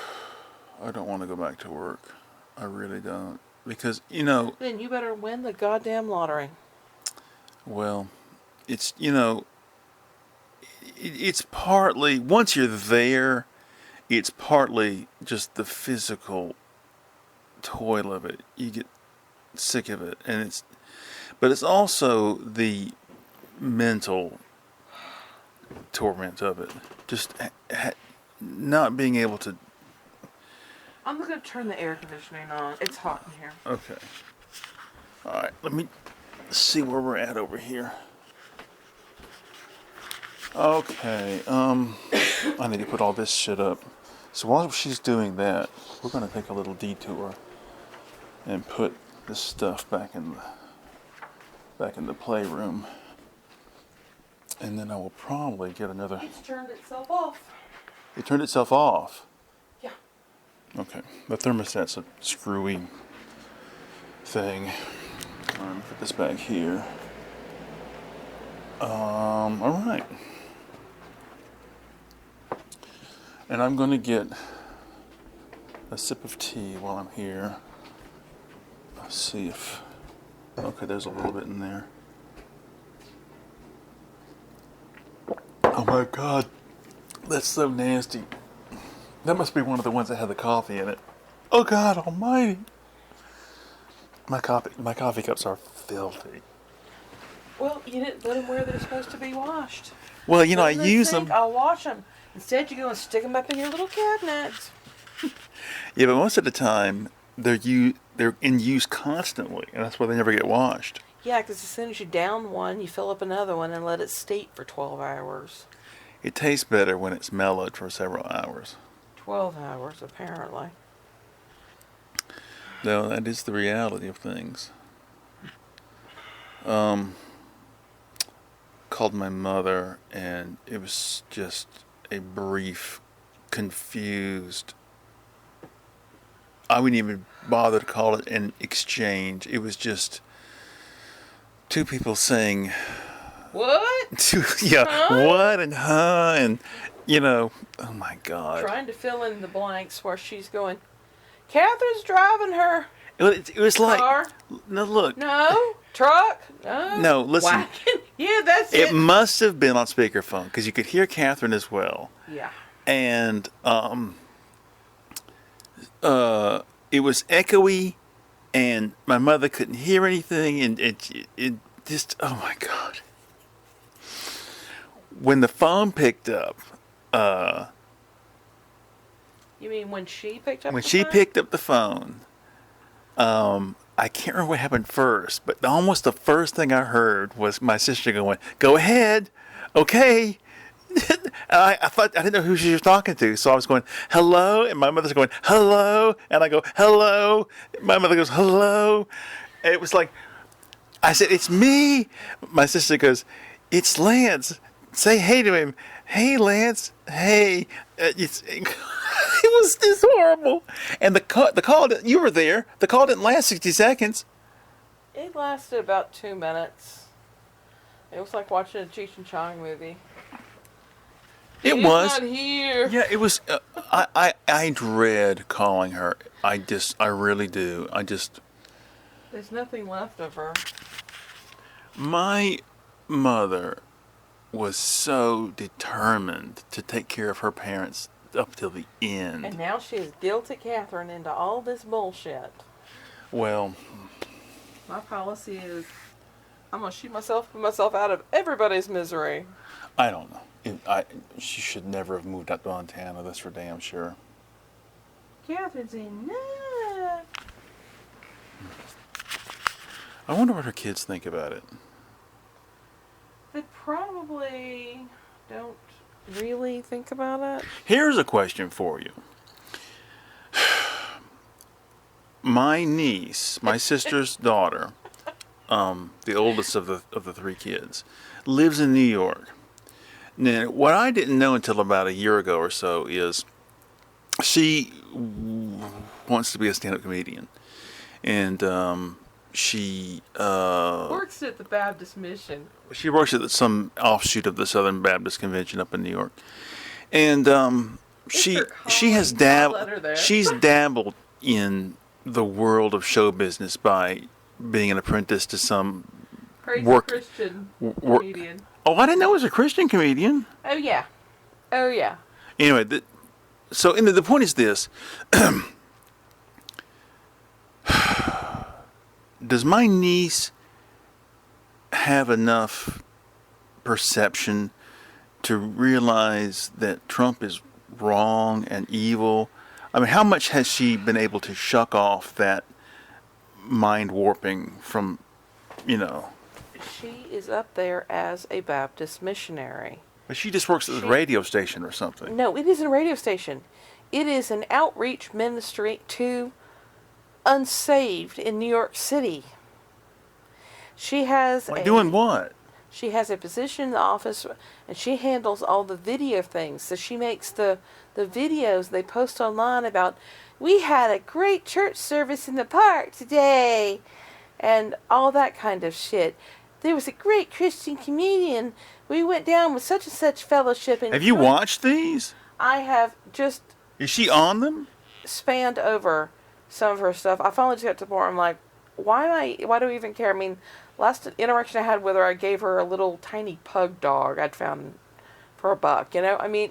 I don't want to go back to work. I really don't. Because, Then you better win the goddamn lottery. well, it's, it's partly, once you're there, it's partly just the physical toil of it. You get sick of it. But it's also the mental torment of it. Just not being able to. I'm going to turn the air conditioning on. It's hot in here. Okay. All right. Let me see where we're at over here. Okay. I need to put all this shit up. So while she's doing that, we're going to take a little detour and put this stuff back in the playroom. And then I will probably get another. It's turned itself off. It turned itself off. Yeah. Okay. The thermostat's a screwy thing. Put this back here. All right. And I'm going to get a sip of tea while I'm here. Let's see if. Okay, there's a little bit in there. Oh my God, that's so nasty. That must be one of the ones that had the coffee in it. Oh God Almighty! My coffee cups are filthy. Well, you didn't put them where they're supposed to be washed. Well, you know, I Put 'em in the use sink, them. I'll wash them. Instead, you go and stick them up in your little cabinets. Yeah, but most of the time they're in use constantly, and that's why they never get washed. Yeah, because as soon as you down one, you fill up another one and let it steep for 12 hours. It tastes better when it's mellowed for several hours. 12 hours, apparently. No, that is the reality of things. Called my mother, and it was just a brief, confused. I wouldn't even bother to call it an exchange. It was just two people saying, What? yeah, Huh? what and huh, and oh my God. Trying to fill in the blanks where she's going, Catherine's driving her It was like, car. no, look, No. Truck. No. no, listen. Wagon. Yeah, that's It it. must have been on speakerphone because you could hear Catherine as well. Yeah. And it was echoey, and my mother couldn't hear anything, and it just, oh my God. When the phone picked up, You mean when she picked up when the she phone? picked up the phone, I can't remember what happened first, but almost the first thing I heard was my sister going, "Go ahead, okay." And I thought I didn't know who she was talking to, so I was going, "Hello," and my mother's going, "Hello," and I go, "Hello." My mother goes, "Hello," and it was like I said, "It's me." My sister goes, "It's Lance. Say hey to him. Hey, Lance. Hey." It was just horrible. And the call, you were there. The call didn't last 60 seconds. It lasted about 2 minutes. It was like watching a Cheech and Chong movie. It He's was. not here. Yeah, it was. I dread calling her. I really do. There's nothing left of her. My mother was so determined to take care of her parents up till the end. And now she has guilted Catherine into all this bullshit. Well, My policy is I'm going to shoot myself out of everybody's misery. I don't know. She should never have moved out to Montana. That's for damn sure. Catherine's enough. I wonder what her kids think about it. They probably don't really think about it. Here's a question for you. My niece, my sister's daughter, the oldest of the three kids, lives in New York. Now, what I didn't know until about a year ago or so is she wants to be a stand-up comedian, and she Works at the Baptist Mission. she works at some offshoot of the Southern Baptist Convention up in New York, and she her has calling. I'll let her there. she's dabbled in the world of show business by being an apprentice to some Crazy work. Christian work. comedian. Oh, I didn't know it was a Christian comedian. Oh, yeah. Oh, yeah. Anyway, so the point is this. Does my niece have enough perception to realize that Trump is wrong and evil? I mean, how much has she been able to shuck off that mind warping from, She is up there as a Baptist missionary. But she just works at the radio station or something. No, it isn't a radio station. It is an outreach ministry to unsaved in New York City. She has Doing what? She has a position in the office, and she handles all the video things. So she makes the videos they post online about, we had a great church service in the park today, and all that kind of shit. there was a great Christian comedian. We went down with such and such fellowship. And Have you watched these? I have just Is she on them? spanned over some of her stuff. I finally just got to the point where I'm like, why do we even care? I mean, last interaction I had with her, I gave her a little tiny pug dog I'd found for $1. You know, I mean,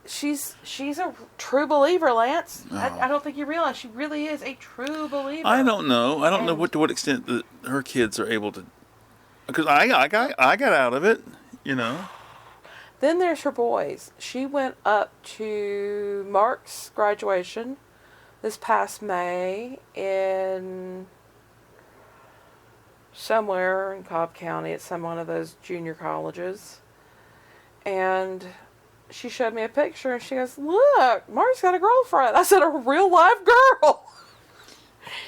she's a true believer, Lance. Oh. I don't think you realize she really is a true believer. I don't know. I don't know And- to what extent her kids are able to. Because I got out of it, you know. Then there's her boys. She went up to Mark's graduation this past May in somewhere in Cobb County at one of those junior colleges. And she showed me a picture and she goes, "Look, Mark's got a girlfriend." I said, "A real live girl."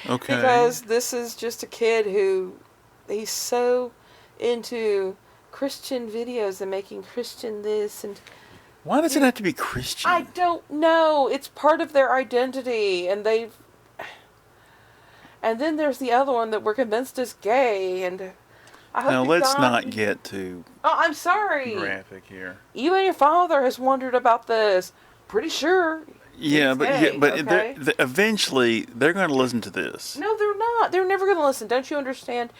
Okay. Because this is just a kid who he's so into Christian videos and making Christian this and Why does it have to be Christian? I don't know. It's part of their identity, and they've. And then there's the other one that we're convinced is gay, and I hope Now to let's God- not get too Oh, I'm sorry. graphic here. You and your father has wondered about this. Pretty sure. Yeah, It's but gay, okay? eventually they're going to listen to this. No, they're not. They're never going to listen. Don't you understand?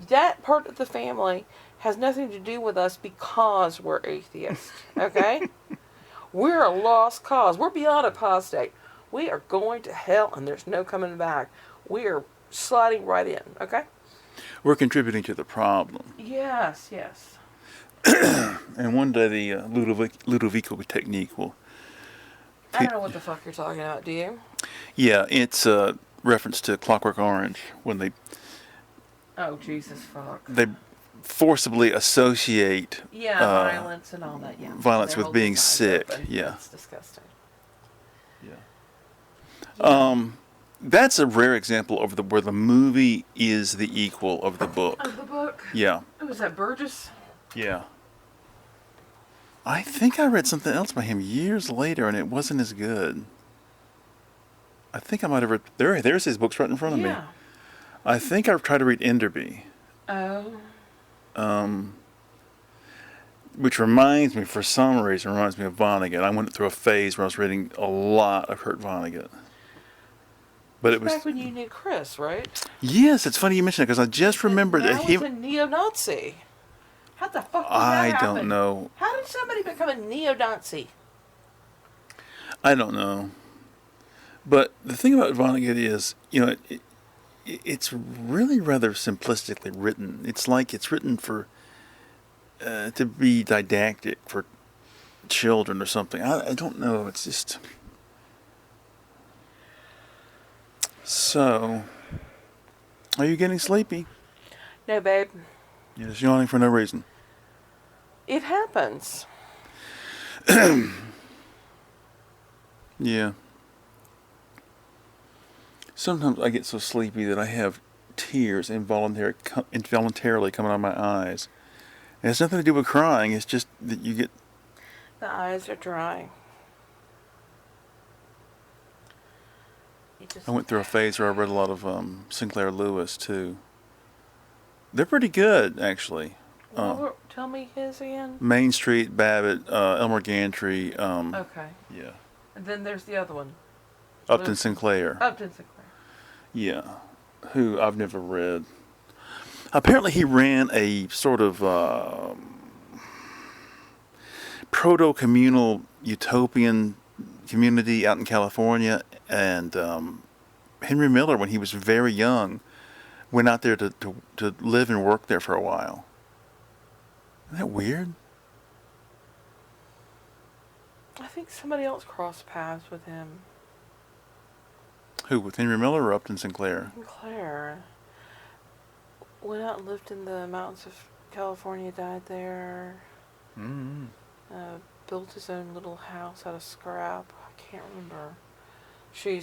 That part of the family has nothing to do with us because we're atheists. Okay? We're a lost cause. We're beyond apostate. We are going to hell and there's no coming back. We are sliding right in. Okay? We're contributing to the problem. Yes, yes. And one day the Ludovico technique will. I don't know what the fuck you're talking about, do you? Yeah, it's a reference to Clockwork Orange when Oh, Jesus fuck. they forcibly associate Yeah, violence and all that, yeah. violence Their with whole being design's sick, open. yeah. That's disgusting. That's a rare example of where the movie is the equal of the book. Of the book? Yeah, Oh, was that Burgess? yeah. I think I read something else by him years later, and it wasn't as good. I think I might have read. There's his books right in front of me. Yeah. I think I've tried to read Enderby, Oh. which reminds me, for some reason, reminds me of Vonnegut. I went through a phase where I was reading a lot of Kurt Vonnegut. But it was Back when you knew Chris, right? yes. It's funny you mention it because I just remembered now that he. he's a neo-Nazi. How the fuck did I that happen? don't know. How did somebody become a neo-Nazi? I don't know. But the thing about Vonnegut is, you know, it's really rather simplistically written. It's like it's written for to be didactic for children or something. I don't know. It's just so. Are you getting sleepy? No, babe. You're just yawning for no reason. It happens. Yeah. Sometimes I get so sleepy that I have tears involuntarily coming out of my eyes. It has nothing to do with crying. It's just that you get. The eyes are dry. I went through a phase where I read a lot of Sinclair Lewis too. They're pretty good, actually. Tell me his again. Main Street, Babbitt, Elmer Gantry. Okay. Yeah. And then there's the other one. Upton Sinclair. Upton Sinclair. Yeah. Who I've never read. Apparently he ran a sort of proto-communal utopian community out in California, and Henry Miller, when he was very young, went out there to live and work there for a while. Isn't that weird? I think somebody else crossed paths with him. Who, with Henry Miller or Upton Sinclair? Sinclair went out and lived in the mountains of California, died there. Mm-hmm. Built his own little house out of scrap. I can't remember.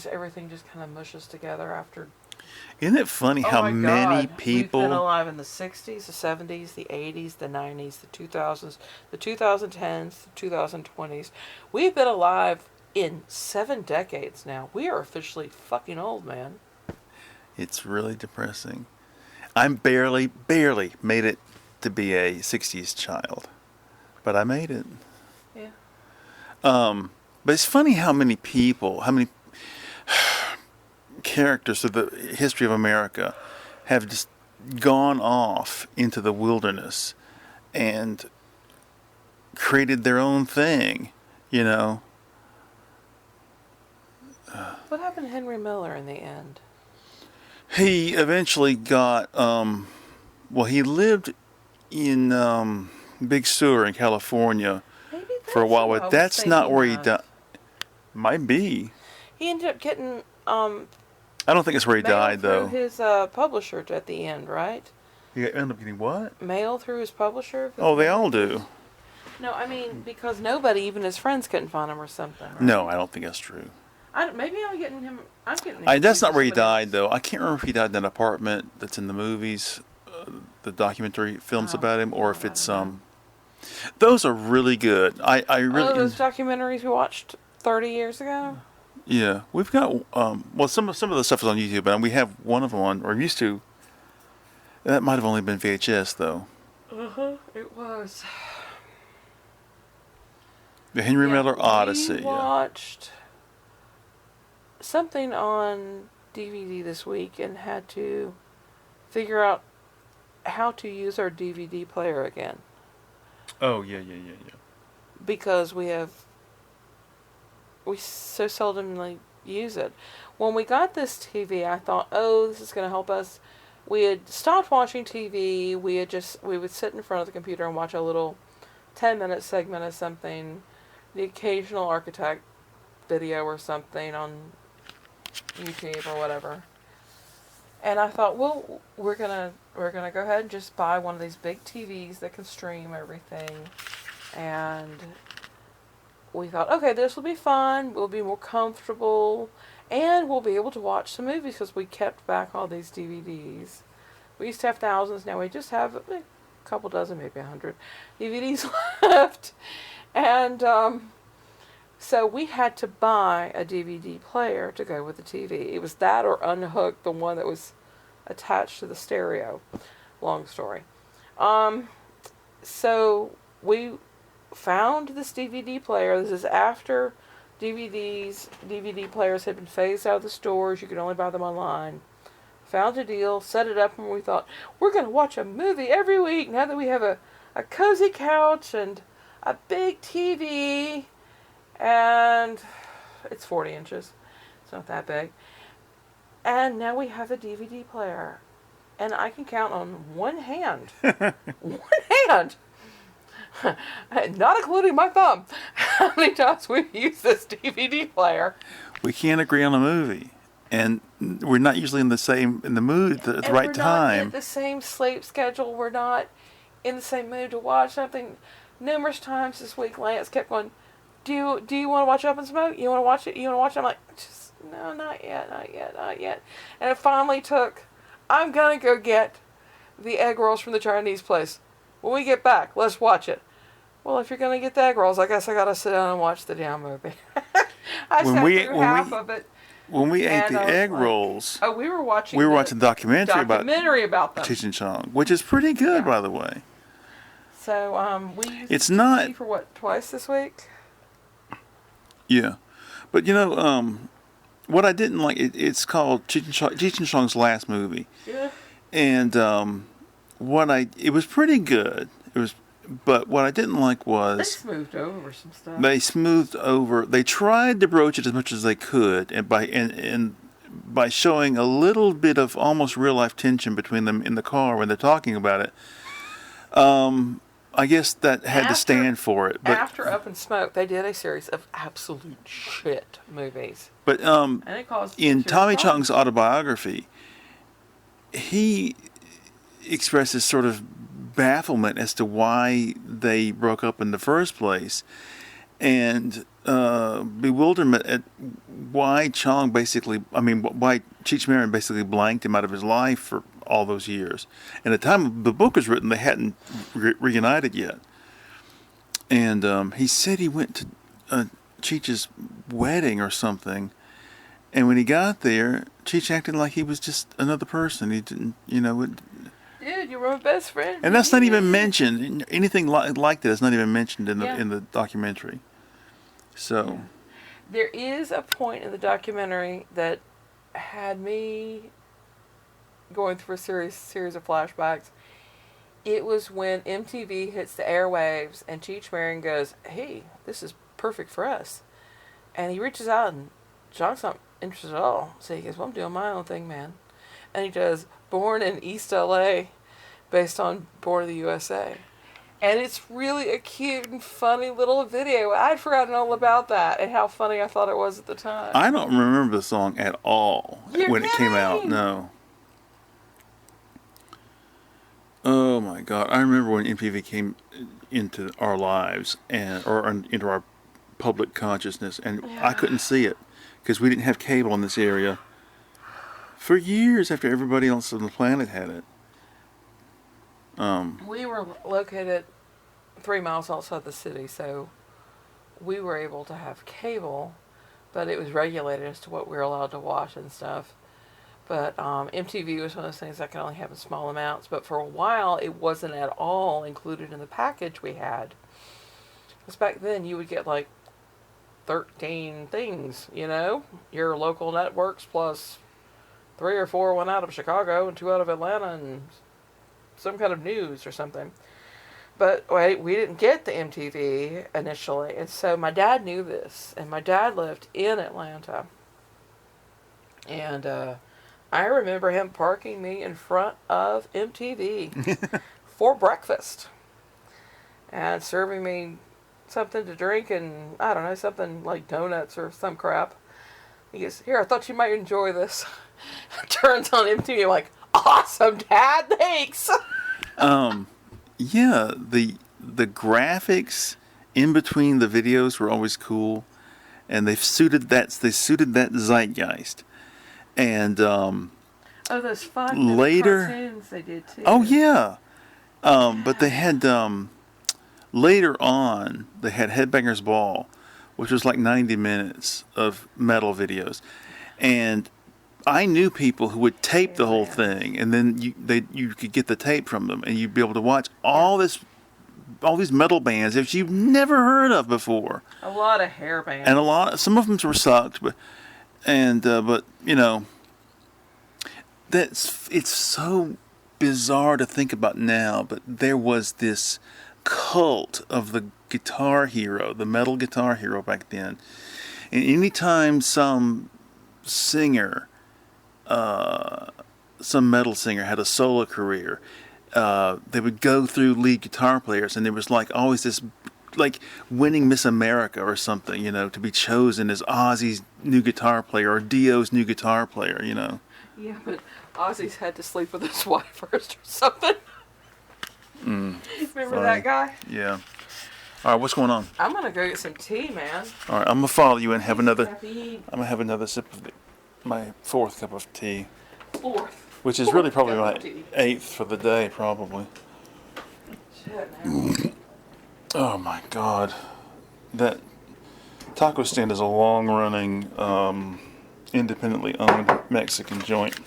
Everything just kind of mushes together after. Isn't it funny how my many God. people... We've been alive in the 60s, the 70s, the 80s, the 90s, the 2000s, the 2010s, the 2020s. We've been alive in 7 decades now. We are officially fucking old, man. It's really depressing. I'm barely made it to be a 60s child. But I made it. Yeah. But it's funny how many people, how many characters of the history of America have just gone off into the wilderness and created their own thing, you know. What happened to Henry Miller in the end? He eventually got, well, he lived in Big Sur in California Maybe for a that's while, who I but was that's not thinking where he of. died. Might be. He ended up getting I don't think it's where he mail died, through though. his publisher at the end, right? He ended up getting what? Mail through his publisher. Oh, they all do. No, I mean because nobody, even his friends, couldn't find him or something. Right? No, I don't think that's true. Maybe I'm getting him. I'm getting. That's not where he somebody died, else. though. I can't remember if he died in an apartment that's in the movies, the documentary films Oh, about him, or if I it's don't know. Those are really good. I really. Oh, those documentaries we watched 30 years ago. Yeah, we've got well, some of the stuff is on YouTube, and we have one of them on, or used to. That might have only been VHS, though. It was. The Henry Yeah, Miller Odyssey. We watched something on DVD this week and had to figure out how to use our DVD player again Oh yeah. because we so seldomly use it. When we got this TV, I thought, oh, this is going to help us. We had stopped watching TV. We would sit in front of the computer and watch a little 10-minute segment of something, the occasional architect video or something on YouTube or whatever. And I thought, well, we're gonna go ahead and just buy one of these big TVs that can stream everything. And we thought, okay, this will be fun. We'll be more comfortable, and we'll be able to watch some movies because we kept back all these DVDs. We used to have thousands. Now we just have a couple dozen, maybe 100 DVDs left. And so we had to buy a DVD player to go with the TV. It was that or unhook the one that was attached to the stereo. Long story. So we found this DVD player. This is after DVD players had been phased out of the stores. You could only buy them online. Found a deal, set it up, and we thought, we're going to watch a movie every week now that we have a cozy couch and a big TV. And it's 40 inches. It's not that big. And now we have a DVD player. And I can count on one hand. One hand! Not including my thumb. How many times we've used this DVD player. We can't agree on a movie, and we're not usually in the mood at the right We're not time. in the same sleep schedule. We're not in the same mood to watch something. Numerous times this week, Lance kept going, do you want to watch Up and Smoke? You want to watch it? You want to watch it? I'm like, just, no, not yet. And it finally took, I'm going to go get the egg rolls from the Chinese place. When we get back, let's watch it. Well, if you're going to get the egg rolls, I guess I got to sit down and watch the damn movie. I sat through half of it. When we ate And the I was egg like- rolls, Oh, we were watching the documentary about about them. Cheech and Chong, which is pretty good, Yeah. by the way. So, we used It's the not- TV for what, twice this week? Yeah, but what I didn't like, it's called Cheech and Chong's last movie, Yeah. and it was pretty good. But what I didn't like They was smoothed over some stuff. they smoothed over. They tried to broach it as much as they could, and by showing a little bit of almost real life tension between them in the car when they're talking about it. I guess that had to stand for it. But After Up and Smoke, they did a series of absolute shit movies. but And it caused in serious Tommy problems. Chong's autobiography, he expresses sort of bafflement as to why they broke up in the first place, and bewilderment at why why Cheech Marin basically blanked him out of his life for all those years. And at the time the book was written, they hadn't reunited yet. And he said he went to Cheech's wedding or something, and when he got there, Cheech acted like he was just another person. He didn't, did. You were my best friend. And that's not even mentioned. Anything like that is not even mentioned in the documentary. So, there is a point in the documentary that had me going through a series of flashbacks. It was when MTV hits the airwaves and Cheech Marin goes, "Hey, this is perfect for us." And he reaches out and John's not interested at all. So he goes, "Well, I'm doing my own thing, man." And he does Born in East LA based on Born in the USA. And it's really a cute and funny little video. I'd forgotten all about that and how funny I thought it was at the time. I don't remember the song at all when it came out. kidding! No. Oh my God! I remember when MTV came into our lives or into our public consciousness, and I couldn't see it because we didn't have cable in this area for years after everybody else on the planet had it. We were located 3 miles outside the city, so we were able to have cable, but it was regulated as to what we were allowed to watch and stuff. But MTV was one of those things that could only have in small amounts. But for a while, it wasn't at all included in the package we had. Because back then, you would get like 13 things, you know? Your local networks plus 3 or 4 went out of Chicago and 2 out of Atlanta and some kind of news or something. But wait, we didn't get the MTV initially. And so my dad knew this. And my dad lived in Atlanta. And I remember him parking me in front of MTV for breakfast and serving me something to drink and, I don't know, something like donuts or some crap. He goes, "Here, I thought you might enjoy this." Turns on MTV, I'm like, "Awesome, Dad, thanks." Yeah, the graphics in between the videos were always cool, and they suited that zeitgeist. And those fun later cartoons they did too. Oh yeah. But they had later on they had Headbangers Ball, which was like 90 minutes of metal videos. And I knew people who would tape the whole thing, and then you could get the tape from them, and you'd be able to watch all these metal bands that you've never heard of before. A lot of hair bands. And some of them were sucked, but you know, it's so bizarre to think about now. But there was this cult of the guitar hero, the metal guitar hero back then, and anytime some singer, some metal singer had a solo career, they would go through lead guitar players, and there was like always this, like winning Miss America or something, you know, to be chosen as Ozzy's new guitar player or Dio's new guitar player, you know. Yeah, but Ozzy's had to sleep with his wife first or something. Remember funny. that guy? Yeah. All right, what's going on? I'm gonna go get some tea, man. All right, I'm gonna follow you and have another. Caffeine. I'm gonna have another sip of my 4th cup of tea, Fourth. which is really probably cup my of tea. 8th for the day, probably. Shit, man. Oh my God, that taco stand is a long-running, independently owned Mexican joint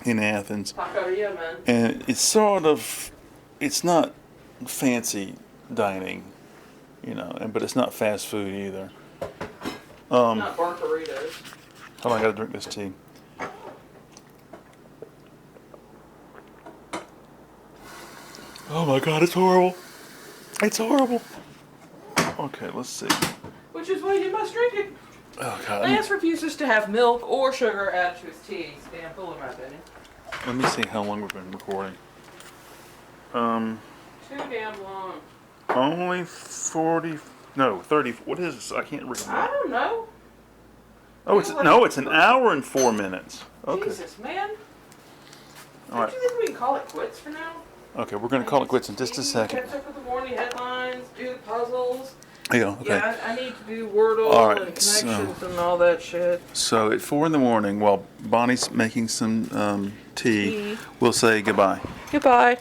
in Athens, Taqueria, man. and it's not fancy dining, you know, but it's not fast food either. Not burritos. Hold on, I gotta drink this tea. Oh my God, it's horrible. It's horrible. Okay, let's see. Which is why you must drink it. Oh God. Lance refuses to have milk or sugar added to his tea. He's damn fool, in my opinion. Let me see how long we've been recording. Too damn long. Only 40. No, 30. What is this? I can't read. I don't know. Oh, it's an hour and 4 minutes. Okay. Jesus, man. All right. Don't you think we can call it quits for now? Okay, we're gonna call it quits in just a second. Catch up with the morning headlines, do the puzzles. Yeah. Okay. Yeah, I need to do Wordle All right, and connections and all that shit. So at 4 a.m, while Bonnie's making some tea, we'll say goodbye. Goodbye.